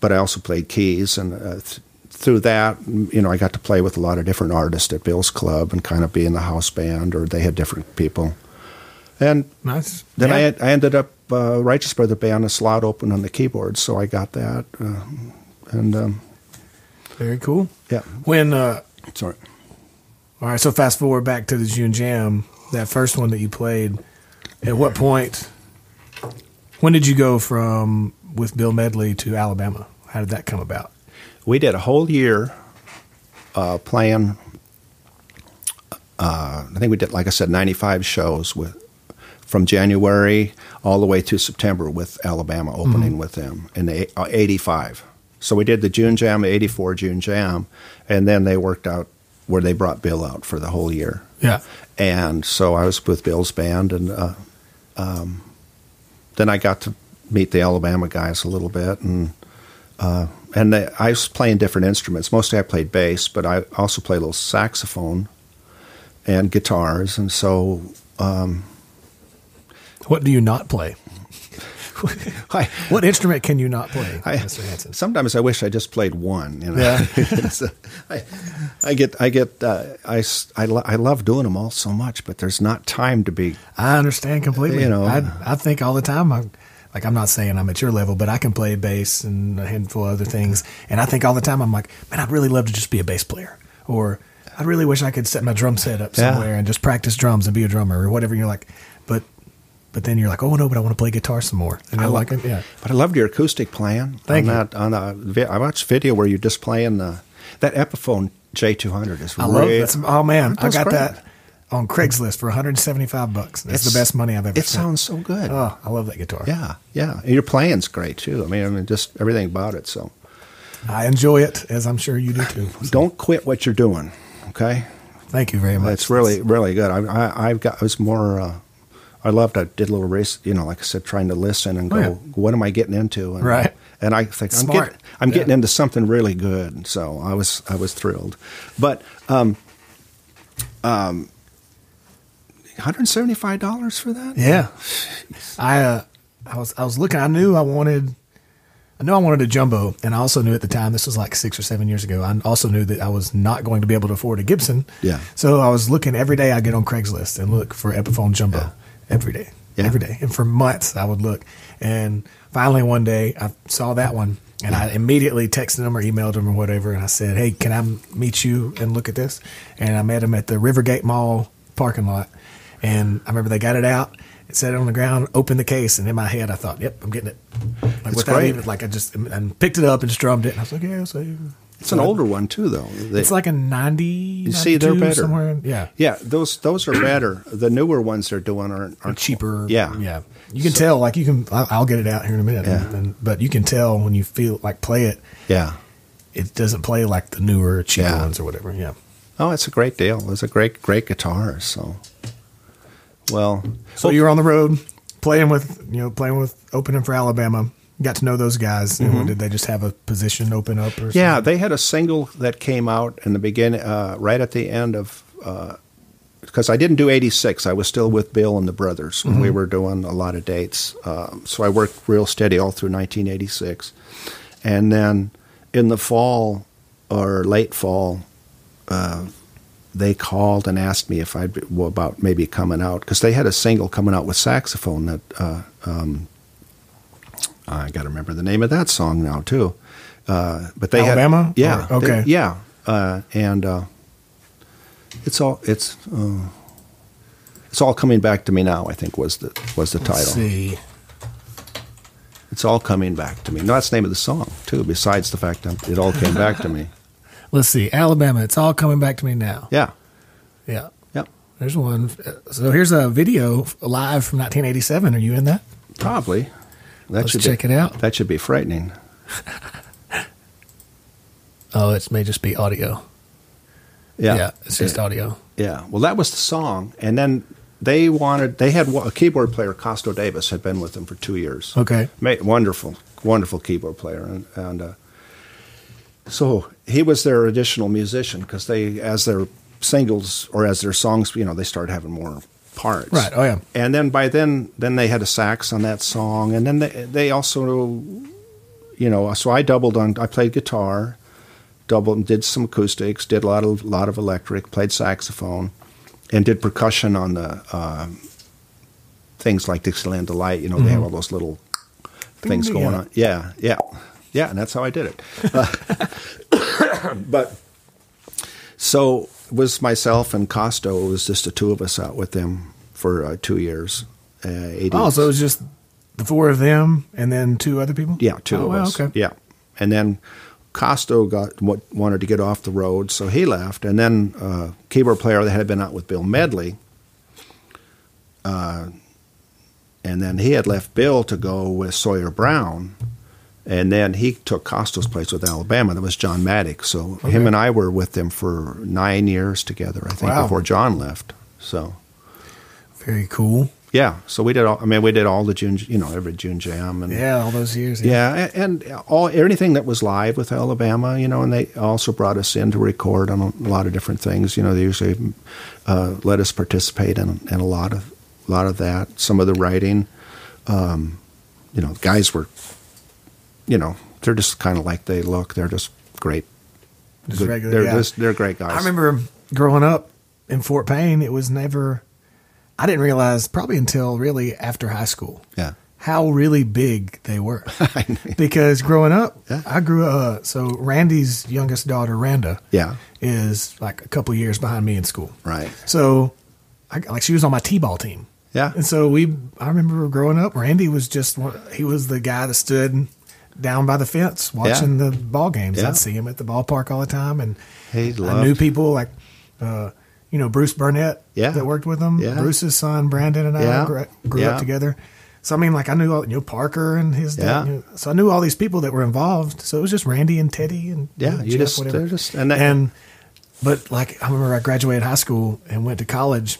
But I also played keys, and through that, I got to play with a lot of different artists at Bill's club and kind of be in the house band, or they had different people. And nice. Then I ended up Righteous Brother band, a slot open on the keyboard, so I got that. Very cool. Yeah. When sorry. All right, so fast forward back to the June Jam, that first one that you played. At what point? When did you go from with Bill Medley to Alabama? How did that come about? We did a whole year playing. I think we did, like I said, 95 shows from January all the way to September with Alabama opening with them in 85. So we did the June Jam, the 84 June Jam, and then they worked out where they brought Bill out for the whole year. Yeah. And so I was with Bill's band, and then I got to meet the Alabama guys a little bit, and I was playing different instruments. Mostly I played bass, but I also played a little saxophone and guitars, and so... what do you not play? What instrument can you not play, Mr. Hanson? Sometimes I wish I just played one. Yeah. So I love doing them all so much, but there's not time to be. I understand completely. I think all the time. I'm not saying I'm at your level, but I can play bass and a handful of other things, and I think all the time I'm like, man, I'd really love to just be a bass player, or I really wish I could set my drum set up somewhere and just practice drums and be a drummer or whatever. And you're like, but then you're like, oh no, but I want to play guitar some more. And but I loved your acoustic playing. Thank you. I watched a video where you're just playing that Epiphone J200 is I love that. Oh man, I got that on Craigslist for $175. It's the best money I've ever spent. It sounds so good. Oh, I love that guitar. Yeah. And your playing's great too. I mean, just everything about it. So I enjoy it, as I'm sure you do too. So. Don't quit what you're doing. Okay. Thank you very much. It's really, really good. I was more. I did a little race, like I said, trying to listen and go, what am I getting into? And, right. And I think Smart. I'm getting into something really good. So I was thrilled. But $175 for that? Yeah. I was looking. I knew I wanted I knew I wanted a jumbo, and I also knew at the time, this was like 6 or 7 years ago, I also knew that I was not going to be able to afford a Gibson. Yeah. So I was looking every day. I get on Craigslist and look for Epiphone jumbo every day. Yeah. Every day. And for months I would look. And finally one day I saw that one, and I immediately texted them or emailed them or whatever, and I said, hey, can I meet you and look at this? And I met them at the Rivergate Mall parking lot. And I remember they got it out, set it on the ground, opened the case, and in my head I thought, yep, I'm getting it. Like without great. even, like I just and picked it up and strummed it, and I was like, yeah, so It's an older one too, though. it's like a 90. You see, they're better. Somewhere. Yeah, yeah. Those are better. The newer ones they're doing aren't cheaper. Yeah, yeah. You can tell. Like you can. I'll get it out here in a minute. Yeah. But you can tell when you feel like play it. Yeah. It doesn't play like the newer, cheaper ones or whatever. Yeah. Oh, it's a great deal. It's a great guitar. So, well, so you were on the road playing with opening for Alabama. Got to know those guys. Mm-hmm. And did they just have a position open up or something? Yeah, they had a single that came out in the beginning, right at the end of, because I didn't do 86. I was still with Bill and the Brothers when we were doing a lot of dates. So I worked real steady all through 1986. And then in the fall or late fall, they called and asked me if about maybe coming out, because they had a single coming out with saxophone that I got to remember the name of that song now too. But they Alabama? had, yeah, okay, and it's all coming back to me now. I think was the title. Let's see. It's all coming back to me. No, that's the name of the song too. Besides the fact that it all came back to me. Let's see, Alabama. It's all coming back to me now. Yeah. Yeah. Yep. There's one. So here's a video live from 1987. Are you in that? Probably. Let's check it out. That should be frightening. Oh, it may just be audio. Yeah. It's just audio. Yeah. Well, that was the song. And then they had a keyboard player, Costo Davis, had been with them for 2 years. Okay. Wonderful, wonderful keyboard player. And so he was their additional musician, because as their singles or as their songs, they started having more parts. Right. Oh, yeah. And then by then they had a sax on that song. And then they also, so I doubled on, I played guitar, did some acoustics, did a lot of electric, played saxophone, and did percussion on the things like Dixieland Delight. They have all those little things going on. Yeah, yeah. Yeah, and that's how I did it. But so it was myself and Costo. It was just the two of us out with them for 2 years. So it was just the four of them and then two other people? Yeah, two of us. Okay. Yeah. And then Costo wanted to get off the road, so he left. And then keyboard player that had been out with Bill Medley, and then he had left Bill to go with Sawyer Brown. And then he took Costo's place with Alabama. That was John Maddox. So him and I were with them for 9 years together, I think, before John left. So very cool. Yeah. So we did all the June, every June Jam, and all those years. Yeah, and anything that was live with Alabama, and they also brought us in to record on a lot of different things. They usually let us participate in a lot of that. Some of the writing, guys were. They're just kind of like they look. They're just great. Just regular, they're great guys. I remember growing up in Fort Payne, it was never, I didn't realize probably until really after high school how really big they were. Because growing up, I grew up, so Randy's youngest daughter, Randa, is like a couple years behind me in school. Right. So she was on my T-ball team. Yeah. And so I remember growing up, Randy was he was the guy that stood down by the fence watching the ball games. I'd see him at the ballpark all the time, and I knew people like, Bruce Burnett that worked with him. Yeah. Bruce's son Brandon and I grew up together. So I knew all, Parker and his dad. Yeah. So I knew all these people that were involved. So it was just Randy and Teddy and Jeff, whatever. But I remember I graduated high school and went to college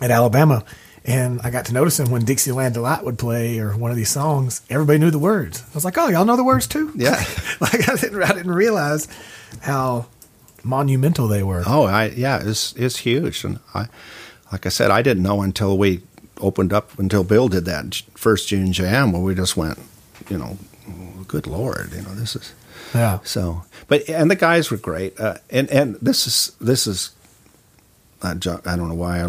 at Alabama. And I got to notice him when Dixieland Delight would play or one of these songs. Everybody knew the words. I was like, "Oh, y'all know the words too?" Yeah. I didn't realize how monumental they were. Oh, it's huge. And like I said, I didn't know until we opened up, until Bill did that first June Jam, where we just went, good Lord, this is so. But and the guys were great, and this is I don't know why I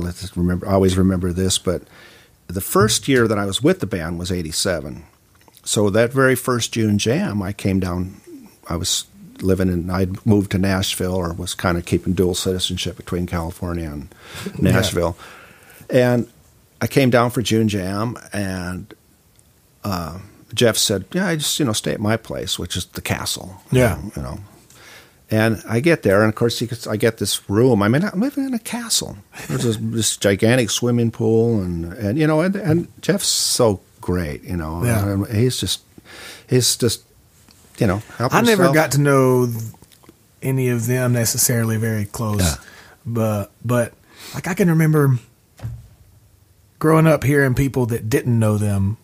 always remember this, but the first year that I was with the band was '87. So that very first June jam, I came down. I'd moved to Nashville, or was kind of keeping dual citizenship between California and Nashville, and I came down for June jam, and Jeff said, "Yeah, I just stay at my place, which is the Castle." Yeah, And I get there, and of course, I get this room. I mean, I'm living in a castle. There's this gigantic swimming pool, and Jeff's so great, And he's just I never got to know any of them necessarily very close, but like I can remember growing up hearing people that didn't know them,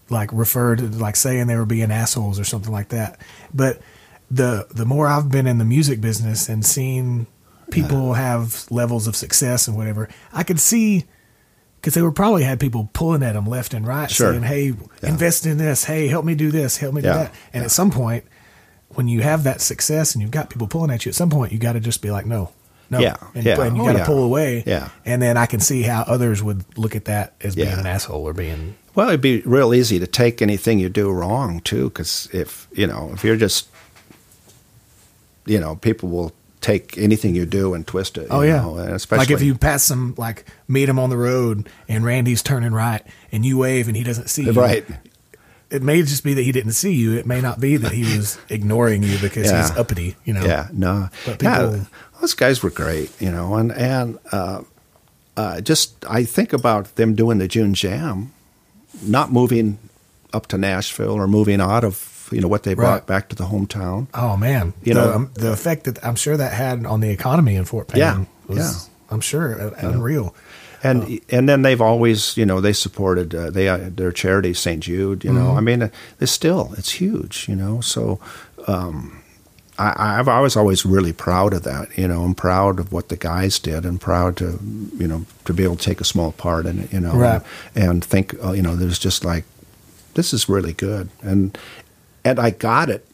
like refer to like saying they were being assholes or something like that, but. The more I've been in the music business and seen people have levels of success and whatever, I could see, because they were probably had people pulling at them left and right, saying, "Hey, invest in this. Hey, help me do this. Help me do that." And at some point, when you have that success and you've got people pulling at you, at some point you got to just be like, "No." And you got to pull away. Yeah. And then I can see how others would look at that as being an asshole or being. Well, it'd be real easy to take anything you do wrong too, because if you're just people will take anything you do and twist it. Especially like if you pass some, like meet him on the road and Randy's turning right and you wave and he doesn't see you. Right. It may just be that he didn't see you. It may not be that he was ignoring you because he's uppity. Yeah. No. But people, those guys were great. And just I think about them doing the June Jam, not moving up to Nashville or moving out of. What they brought back to the hometown. Oh man, the effect that I'm sure that had on the economy in Fort Payne was, I'm sure, unreal. And then they've always, they supported their charity, St. Jude. I mean, it's huge. So I was always really proud of that. I'm proud of what the guys did, and proud to to be able to take a small part in it. And think there's just like, this is really good. And I got it.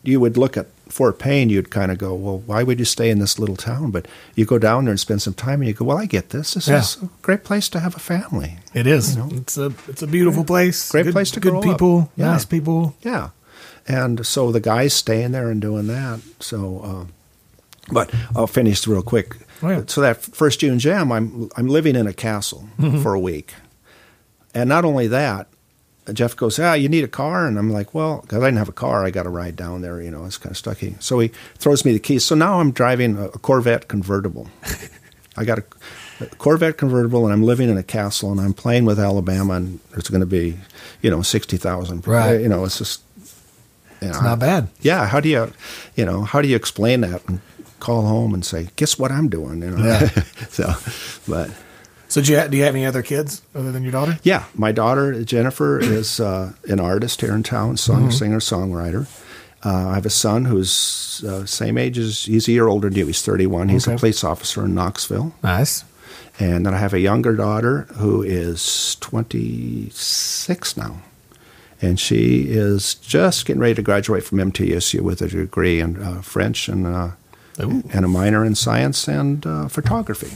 You would look at Fort Payne, you'd kind of go, well, why would you stay in this little town? But you go down there and spend some time, and you go, well, I get this. This is a great place to have a family. It is. It's a beautiful place. Great place to grow up. Good people, nice people. Yeah. And so the guys staying there and doing that. So, but I'll finish real quick. Oh, yeah. So that first June jam, I'm living in a castle for a week. And not only that, Jeff goes, you need a car? And I'm like, well, because I didn't have a car, I got to ride down there. It's kind of stuck. So he throws me the keys. So now I'm driving a Corvette convertible. I got a Corvette convertible, and I'm living in a castle, and I'm playing with Alabama, and there's going to be, 60,000. Right. It's just, it's not bad. Yeah. How do you explain that and call home and say, guess what I'm doing? Yeah. So do you have any other kids other than your daughter? Yeah. My daughter, Jennifer, is an artist here in town, singer-songwriter. I have a son who's same age as, he's a year older than you. He's 31. He's a police officer in Knoxville. Nice. And then I have a younger daughter who is 26 now. And she is just getting ready to graduate from MTSU with a degree in French and a minor in science and photography.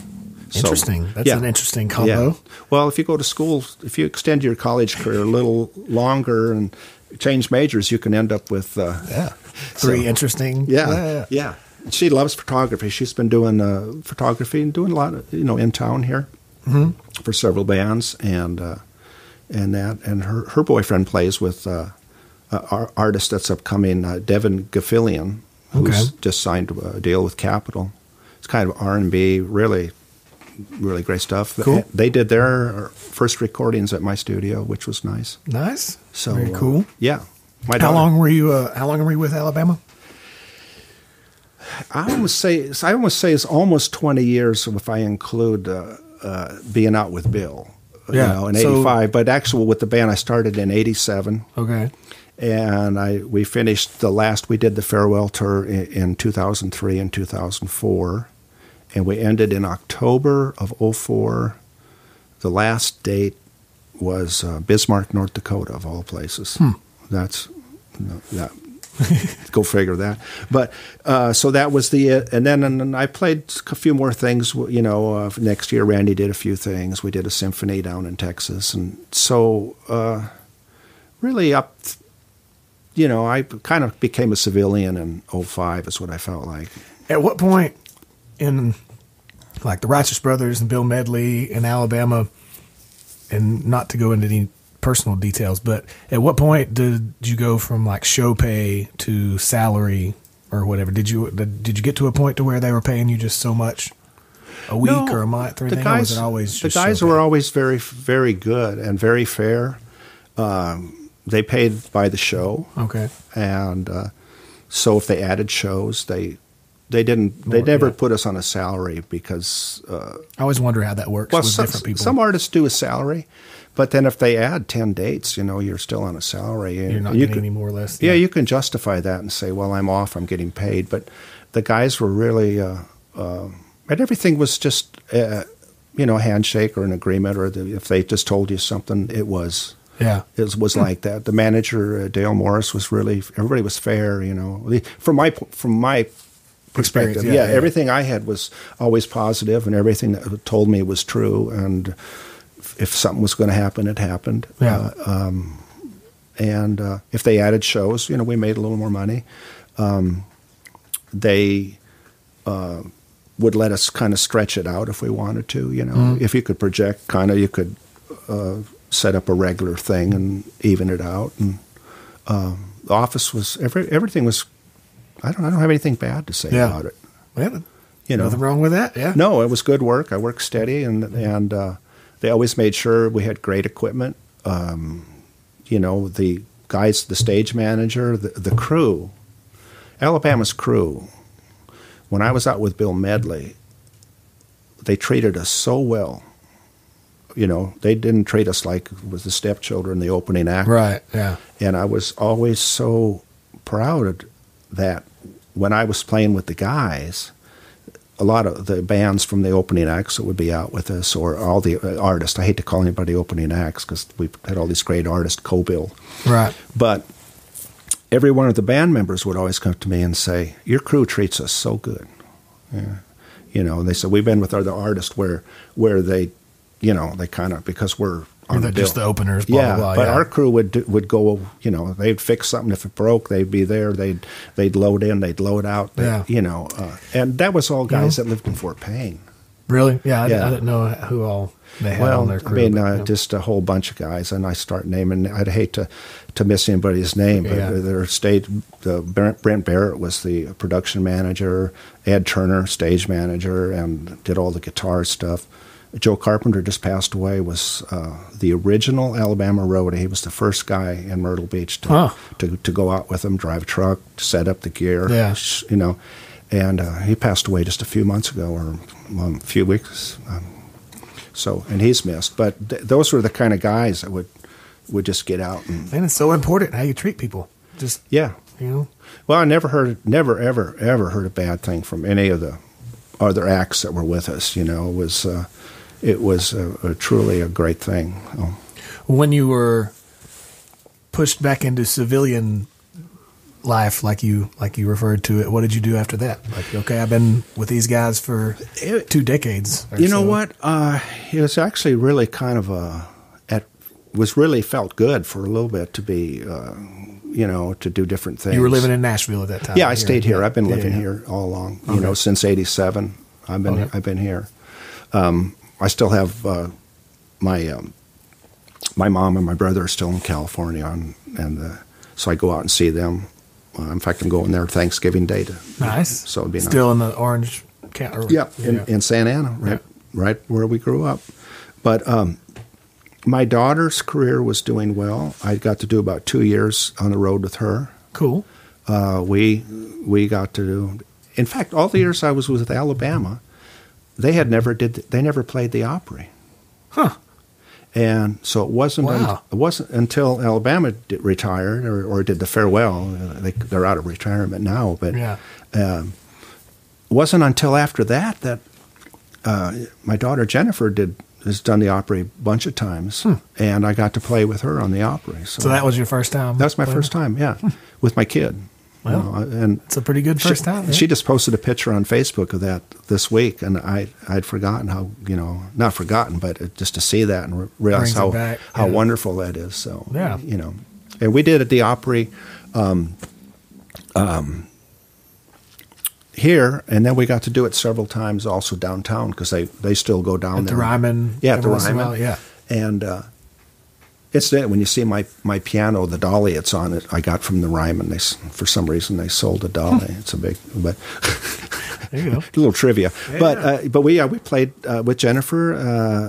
Interesting. So, That's an interesting combo. Yeah. Well, if you go to school, if you extend your college career a little longer and change majors, you can end up with three interesting. Yeah. She loves photography. She's been doing photography and doing a lot of, in town here for several bands and her boyfriend plays with our artist that's upcoming, Devin Gaffilian, who's just signed a deal with Capitol. It's kind of R&B, really great stuff. Cool. They did their first recordings at my studio, which was nice. Nice. So very cool. Yeah. How long were you with Alabama? I almost say it's almost 20 years if I include being out with Bill. In 85. But actually, with the band, I started in 87. Okay. And we finished we did the farewell tour in 2003 and 2004. And we ended in October of 2004. The last date was Bismarck, North Dakota, of all places. that's that. Go figure that. But so that was and then I played a few more things. Next year Randy did a few things. We did a symphony down in Texas, and so really I kind of became a civilian in 2005 is what I felt like. At what point in like the Righteous Brothers and Bill Medley in Alabama, and not to go into any personal details, but at what point did you go from like show pay to salary or whatever? Did you get to a point to where they were paying you just so much a week or a month or anything? Or was it always just the guys were always very, very good and very fair. They paid by the show. Okay. And so if they added shows, they never put us on a salary because I always wonder how that works with different people. Some artists do a salary. But then if they add 10 dates, you're still on a salary. You're not getting any more or less. Yeah, you can justify that and say, well, I'm off, I'm getting paid. But the guys were really, and everything was just, a handshake or an agreement, or if they just told you something, it was like that. The manager, Dale Morris, was really, everybody was fair, From my perspective, everything I had was always positive, and everything that told me was true, and if something was going to happen, it happened. Yeah. And if they added shows, we made a little more money. They would let us kind of stretch it out if we wanted to. If you could project, you could set up a regular thing and even it out. And the office was everything was. I don't have anything bad to say about it. Well, nothing wrong with that. Yeah. No, it was good work. I worked steady and. They always made sure we had great equipment. The guys, the stage manager, the crew, Alabama's crew. When I was out with Bill Medley, they treated us so well. They didn't treat us like it was the stepchildren, the opening act. Right, yeah. And I was always so proud that when I was playing with the guys, a lot of the bands from the opening acts that would be out with us, or all the artists. I hate to call anybody opening acts because we had all these great artists co-bill. Right. But every one of the band members would always come to me and say, "Your crew treats us so good." Yeah. They said, we've been with other artists where they, they kind of, because we're on the bill. Just the openers, blah, blah, blah. But our crew would go, they'd fix something. If it broke, they'd be there. They'd load in, they'd load out. And that was all guys that lived in Fort Payne. Really? Yeah, I didn't know who all they had on their crew. Just a whole bunch of guys, and I start naming. I'd hate to miss anybody's name, but Brent Barrett was the production manager, Ed Turner, stage manager, and did all the guitar stuff. Joe Carpenter just passed away, was the original Alabama roadie. He was the first guy in Myrtle Beach to go out with him, drive a truck, set up the gear, and he passed away just a few months ago, or a few weeks. And he's missed. But those were the kind of guys that would just get out. And it's so important how you treat people. Just Well, I never ever heard a bad thing from any of the other acts that were with us. It was truly a great thing. When you were pushed back into civilian life, like you referred to it, what did you do after that? Like, okay, I've been with these guys for 2 decades. You know what? It was actually really kind of felt good for a little bit to be, to do different things. You were living in Nashville at that time. Yeah, I stayed here. I've been living here all along. Since '87. I've been here. I still have my mom and my brother are still in California, and so I go out and see them. In fact, I'm going there Thanksgiving Day. Nice. So it'd be still in the Orange County. In Santa Ana, right where we grew up. But my daughter's career was doing well. I got to do about 2 years on the road with her. Cool. We got to do. In fact, all the years I was with Alabama, they never played the Opry. Huh. And so it wasn't until Alabama retired or did the farewell. They're out of retirement now, but it wasn't until after that my daughter Jennifer did has done the Opry a bunch of times, and I got to play with her on the Opry. So that was your first time? That was my first time, yeah, with my kid. Well, and it's a pretty good first time. Yeah? She just posted a picture on Facebook of that this week, and I'd forgotten how, not forgotten, but just to see that and realize how wonderful that is. So, and we did at the Opry here, and then we got to do it several times also downtown because they still go down there. The Ryman. Yeah, at the Ryman. Yeah. And it's that when you see my piano, the dolly it's on it, I got from the Ryman. For some reason they sold a dolly. It's a big, but there you go. A little trivia. Yeah. But we played with Jennifer.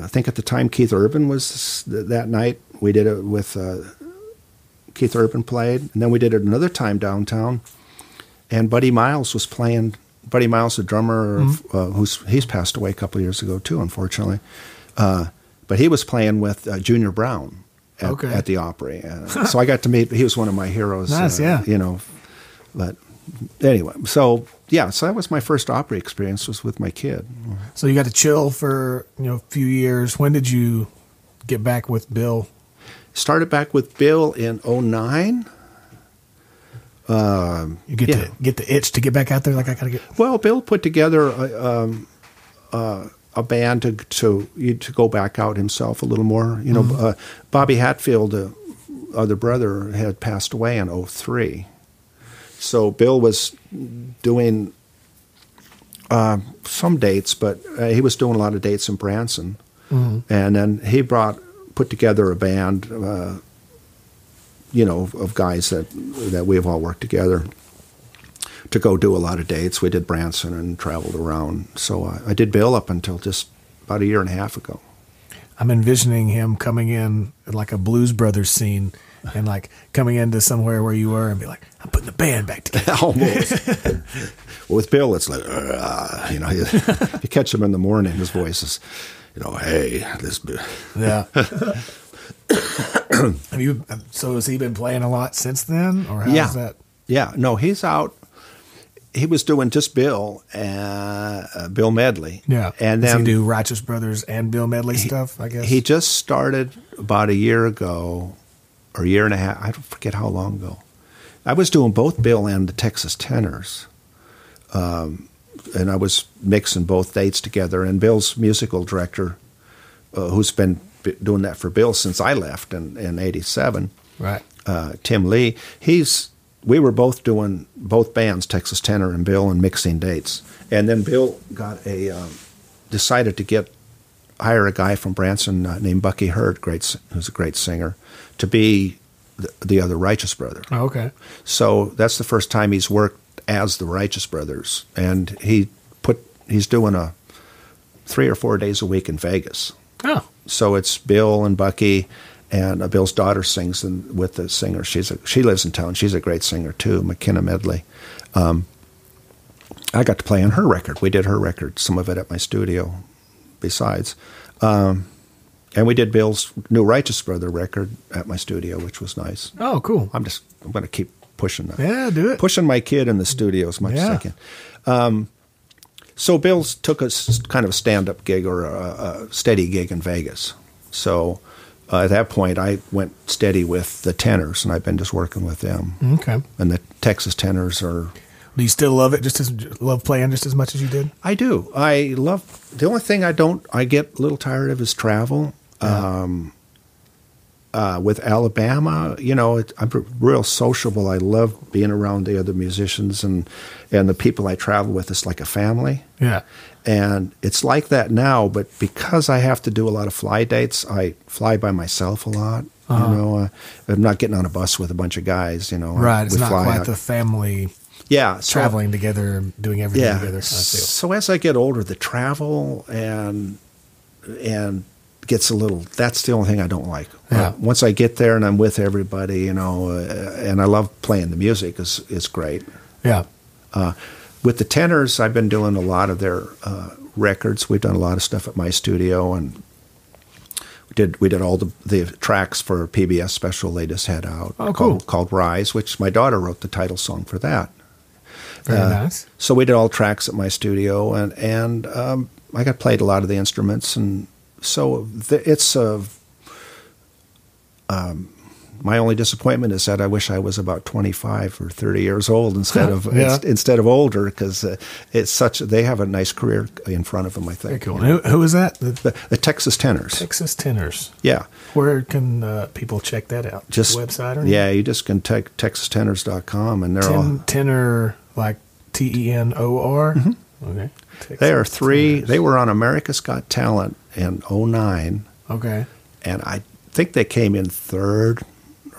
I think at the time Keith Urban was that night. We did it with Keith Urban played, and then we did it another time downtown. And Buddy Miles was playing. Buddy Miles, the drummer, he's passed away a couple of years ago too, unfortunately. But he was playing with Junior Brown at the Opry. So I got to meet. He was one of my heroes. Nice, yeah. But anyway, so that was my first Opry experience. Was with my kid. So you got to chill for a few years. When did you get back with Bill? Started back with Bill in 2009. You get the itch to get back out there. Like I gotta get. Well, Bill put together a band to go back out himself a little more. Bobby Hatfield, other brother, had passed away in 2003. So Bill was doing some dates, but he was doing a lot of dates in Branson, and then he put together a band. Of guys that we have all worked together to go do a lot of dates. We did Branson and traveled around. So I did Bill up until just about a year and a half ago. I'm envisioning him coming in like a Blues Brothers scene and like coming into somewhere where you were and be like, I'm putting the band back together. Almost. Well, with Bill, it's like, you catch him in the morning, his voice is, hey, this. Yeah. So has he been playing a lot since then, or how's that? Yeah, no, he's out. He was doing just Bill Medley. Yeah, and does then he do Righteous Brothers and Bill Medley stuff? I guess he just started about a year ago, or a year and a half. I don't forget how long ago. I was doing both Bill and the Texas Tenors, and I was mixing both dates together. And Bill's musical director, who's been doing that for Bill since I left in '87. Right. Tim Lee. We were both doing both bands, Texas Tenor and Bill, and mixing dates. And then Bill decided to hire a guy from Branson named Bucky Hurd, who's a great singer, to be the other Righteous Brother. Oh, okay. So that's the first time he's worked as the Righteous Brothers, and he's doing 3 or 4 days a week in Vegas. Oh. So it's Bill and Bucky, and Bill's daughter sings with the singer. She lives in town. She's a great singer too, McKenna Medley. I got to play on her record. We did her record, some of it at my studio. Besides, and we did Bill's new Righteous Brother record at my studio, which was nice. Oh, cool! I'm going to keep pushing that. Yeah, do it. Pushing my kid in the studio as much as I can. So Bill's took a kind of a stand-up gig or a steady gig in Vegas. So at that point, I went steady with the Tenors, and I've been just working with them. Okay. And the Texas Tenors are... Do you still love it? Love playing just as much as you did? I do. I love... The only thing I get a little tired of is travel. Yeah. With Alabama, I'm real sociable. I love being around the other musicians and the people I travel with. It's like a family. Yeah. And it's like that now, but because I have to do a lot of fly dates, I fly by myself a lot. I'm not getting on a bus with a bunch of guys, Right. It's not quite the family traveling together and doing everything together. So as I get older, the travel and gets a little, that's the only thing I don't like. Yeah. Once I get there and I'm with everybody, and I love playing the music is great. Yeah. With the Tenors, I've been doing a lot of their records. We've done a lot of stuff at my studio, and we did all the tracks for a PBS special they just had out called Rise, which my daughter wrote the title song for that. Very nice. So we did all tracks at my studio, and I got played a lot of the instruments, and it's my only disappointment is that I wish I was about 25 or 30 years old instead of older, because they have a nice career in front of them, I think. Very cool. Who is that? The Texas Tenors. Texas Tenors. Yeah. Where can people check that out? Just the website or anything? Yeah, you just can take texastenors.com, and they're all tenor, like TENOR. Mm-hmm. Okay. They are three. Tenors. They were on America's Got Talent in 2009. Okay. And I think they came in third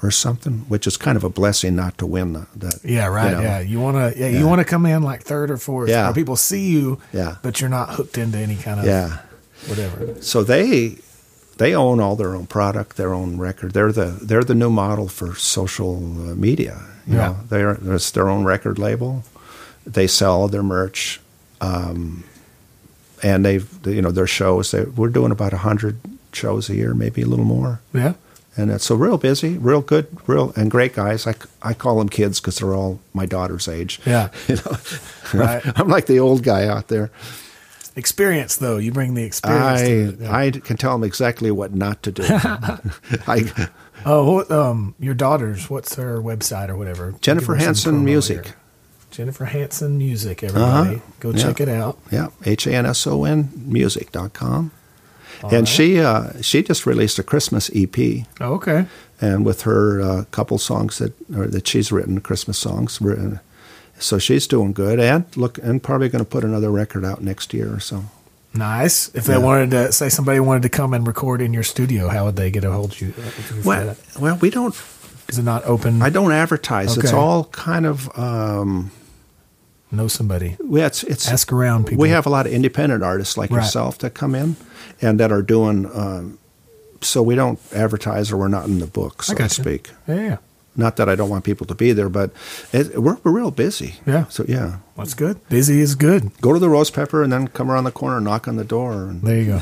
or something, which is kind of a blessing not to win that. Yeah, right. You know. You want to you want to come in like third or fourth, where people see you, but you're not hooked into any kind of whatever. So they own all their own product, their own record. They're the new model for social media. You know, it's their own record label. They sell their merch, and their shows. We're doing about 100 shows a year, maybe a little more. Yeah. And it's so real busy, real good, and great guys. I call them kids because they're all my daughter's age. Yeah. Right. I'm like the old guy out there. Experience, though. You bring the experience. I can tell them exactly what not to do. Your daughter's, what's her website or whatever? Jennifer Hanson Music. Here. Jennifer Hanson Music, everybody. Go check it out. Yeah, Hanson music.com. And she just released a Christmas EP. Oh, okay. And with her couple songs that she's written, Christmas songs written. So she's doing good, and probably going to put another record out next year or so. Nice. If they wanted to, say somebody wanted to come and record in your studio, how would they get a hold of you? Well, we don't. Is it not open? I don't advertise. Okay. It's all kind of. Know somebody. Yeah, it's ask around people. We have a lot of independent artists like yourself that come in and that are doing. So we don't advertise, or we're not in the book, so to speak. Yeah. Not that I don't want people to be there, but we're real busy. Yeah. So yeah, that's good. Busy is good. Go to the Rose Pepper and then come around the corner, knock on the door. And there you go.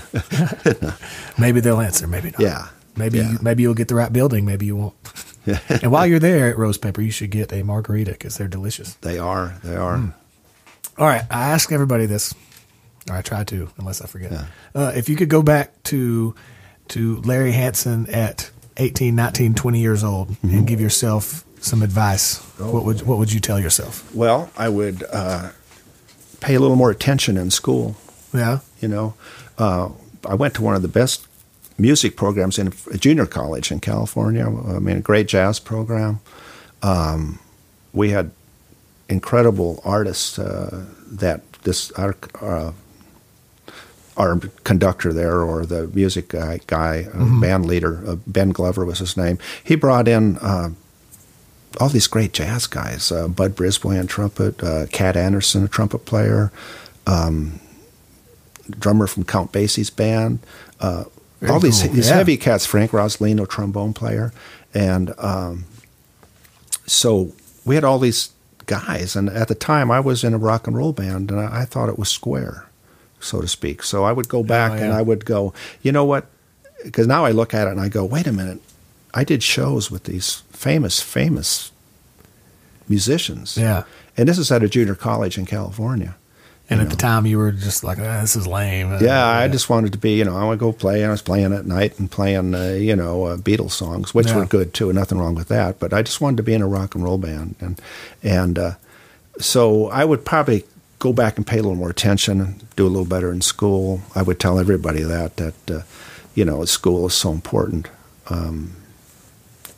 Maybe they'll answer. Maybe not. Yeah. Maybe you'll get the right building. Maybe you won't. And while you're there at Rose Pepper, you should get a margarita because they're delicious. They are. All right. I ask everybody this, or I try to, unless I forget. Yeah. If you could go back to Larry Hanson at 18, 19, 20 years old and give yourself some advice, what would you tell yourself? Well, I would pay a little more attention in school. Yeah. I went to one of the best music programs in a junior college in California. I mean, a great jazz program. We had incredible artists our conductor there, or the music guy, band leader, Ben Glover was his name. He brought in all these great jazz guys, Bud Brisbois on trumpet, Cat Anderson, a trumpet player, drummer from Count Basie's band, all these heavy cats, Frank Rosalino, trombone player. And so we had all these guys, and at the time I was in a rock and roll band, and I thought it was square, so to speak. So I would go back and I would go, you know what? Because now I look at it and I go, wait a minute. I did shows with these famous musicians. Yeah. And this is at a junior college in California. And at the time you were just like, this is lame. I just wanted to be, I want to go play. And I was playing at night and playing, Beatles songs, which were good too. Nothing wrong with that. But I just wanted to be in a rock and roll band. And so I would probably go back and pay a little more attention and do a little better in school. I would tell everybody that school is so important.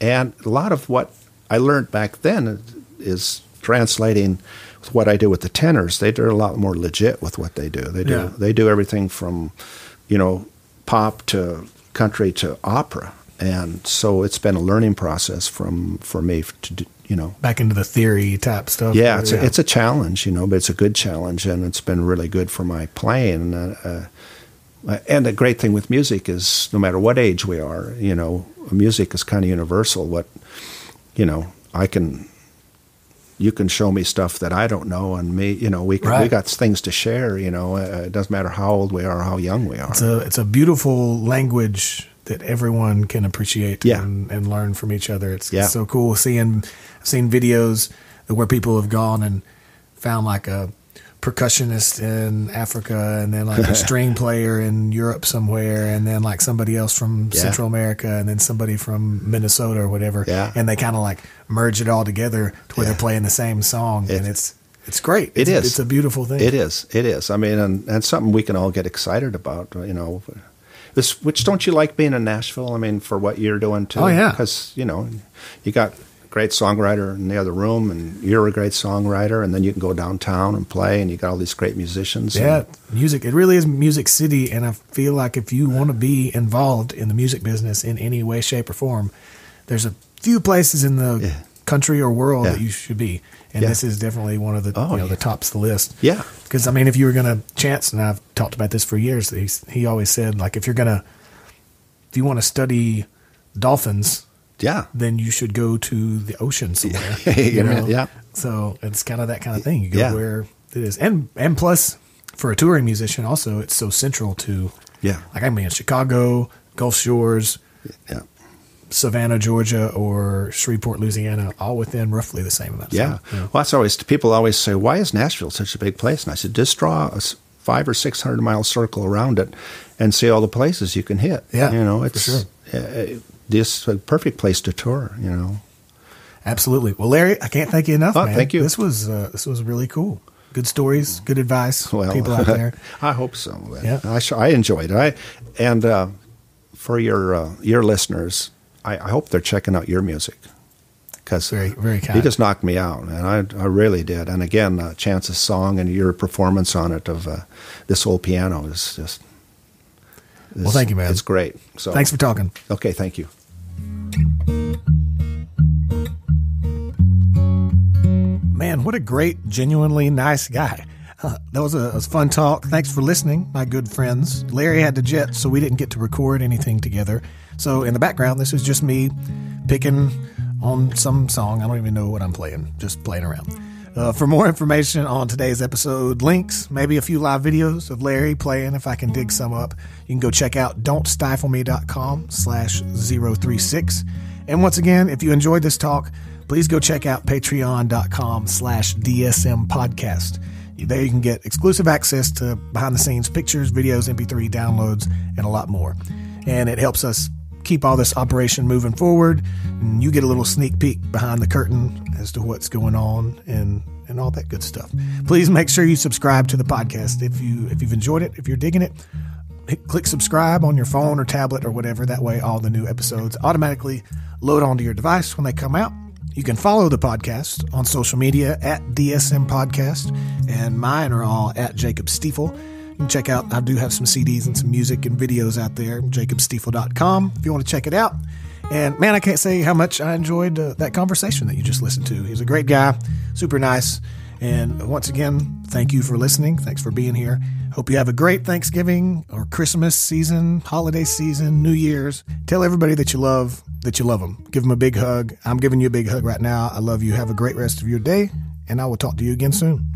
And a lot of what I learned back then is translating with what I do with the tenors. They're a lot more legit with what they do. They do everything from, pop to country to opera. And so it's been a learning process for me to do, back into the theory type stuff. Yeah, it's a challenge, but it's a good challenge, and it's been really good for my playing. And the great thing with music is, no matter what age we are, music is kind of universal. You can show me stuff that I don't know, and we got things to share. It doesn't matter how old we are or how young we are. It's a beautiful language that everyone can appreciate and learn from each other. It's so cool seeing videos where people have gone and found like a percussionist in Africa, and then like a string player in Europe somewhere, and then like somebody else from Central America, and then somebody from Minnesota or whatever. Yeah. And they kind of like merge it all together to where they're playing the same song, and it's great. It's a beautiful thing. It is. I mean, and something we can all get excited about, which don't you like being in Nashville? I mean, for what you're doing too. Oh, yeah. Because, you got great songwriter in the other room, and you're a great songwriter, and then you can go downtown and play, and you got all these great musicians. Yeah, music. It really is Music City, and I feel like if you want to be involved in the music business in any way, shape, or form, there's a few places in the country or world that you should be, and this is definitely one of the the tops of the list. Yeah, because I mean, if you were going to Chance, and I've talked about this for years, he always said, like, if you want to study dolphins. Yeah. Then you should go to the ocean somewhere. Yeah. So it's kind of that kind of thing. You go where it is. And plus, for a touring musician also, it's so central to, like, I mean, Chicago, Gulf Shores, Savannah, Georgia, or Shreveport, Louisiana, all within roughly the same amount of time. Well, that's always, people always say, why is Nashville such a big place? And I said, just draw a 500 or 600 mile circle around it and see all the places you can hit. Yeah. It's for sure. This a perfect place to tour, Absolutely. Well, Larry, I can't thank you enough, man. Thank you. This was really cool. Good stories, good advice. Well, people out there. I hope so. Yeah. I enjoyed it. And for your listeners, I hope they're checking out your music, because very, very kind. He just knocked me out, and I really did. And again, Chance's song and your performance on it of this old piano is just. Well, thank you, man. It's great. So thanks for talking. Okay, thank you. Man, what a great, genuinely nice guy. That was a fun talk. Thanks for listening, my good friends. Larry had to jet, so we didn't get to record anything together. So in the background, this is just me picking on some song. I don't even know what I'm playing, just playing around. For more information on today's episode, links, maybe a few live videos of Larry playing if I can dig some up, you can go check out don'tstifleme.com/036. And once again, if you enjoyed this talk, please go check out patreon.com/DSM podcast. There you can get exclusive access to behind the scenes pictures, videos, MP3 downloads, and a lot more. And it helps us keep all this operation moving forward, and you get a little sneak peek behind the curtain as to what's going on and all that good stuff. Please make sure you subscribe to the podcast if you've enjoyed it, if you're digging it. Click subscribe on your phone or tablet or whatever. That way all the new episodes automatically load onto your device when they come out. You can follow the podcast on social media at DSM Podcast, and mine are all at Jacob Stiefel. You can check out, I do have some CDs and some music and videos out there, jacobstiefel.com if you want to check it out. And man, I can't say how much I enjoyed that conversation that you just listened to. He's a great guy, super nice. And once again, thank you for listening. Thanks for being here. Hope you have a great Thanksgiving or Christmas season, holiday season, New Year's. Tell everybody that you love them. Give them a big hug. I'm giving you a big hug right now. I love you. Have a great rest of your day, and I will talk to you again soon.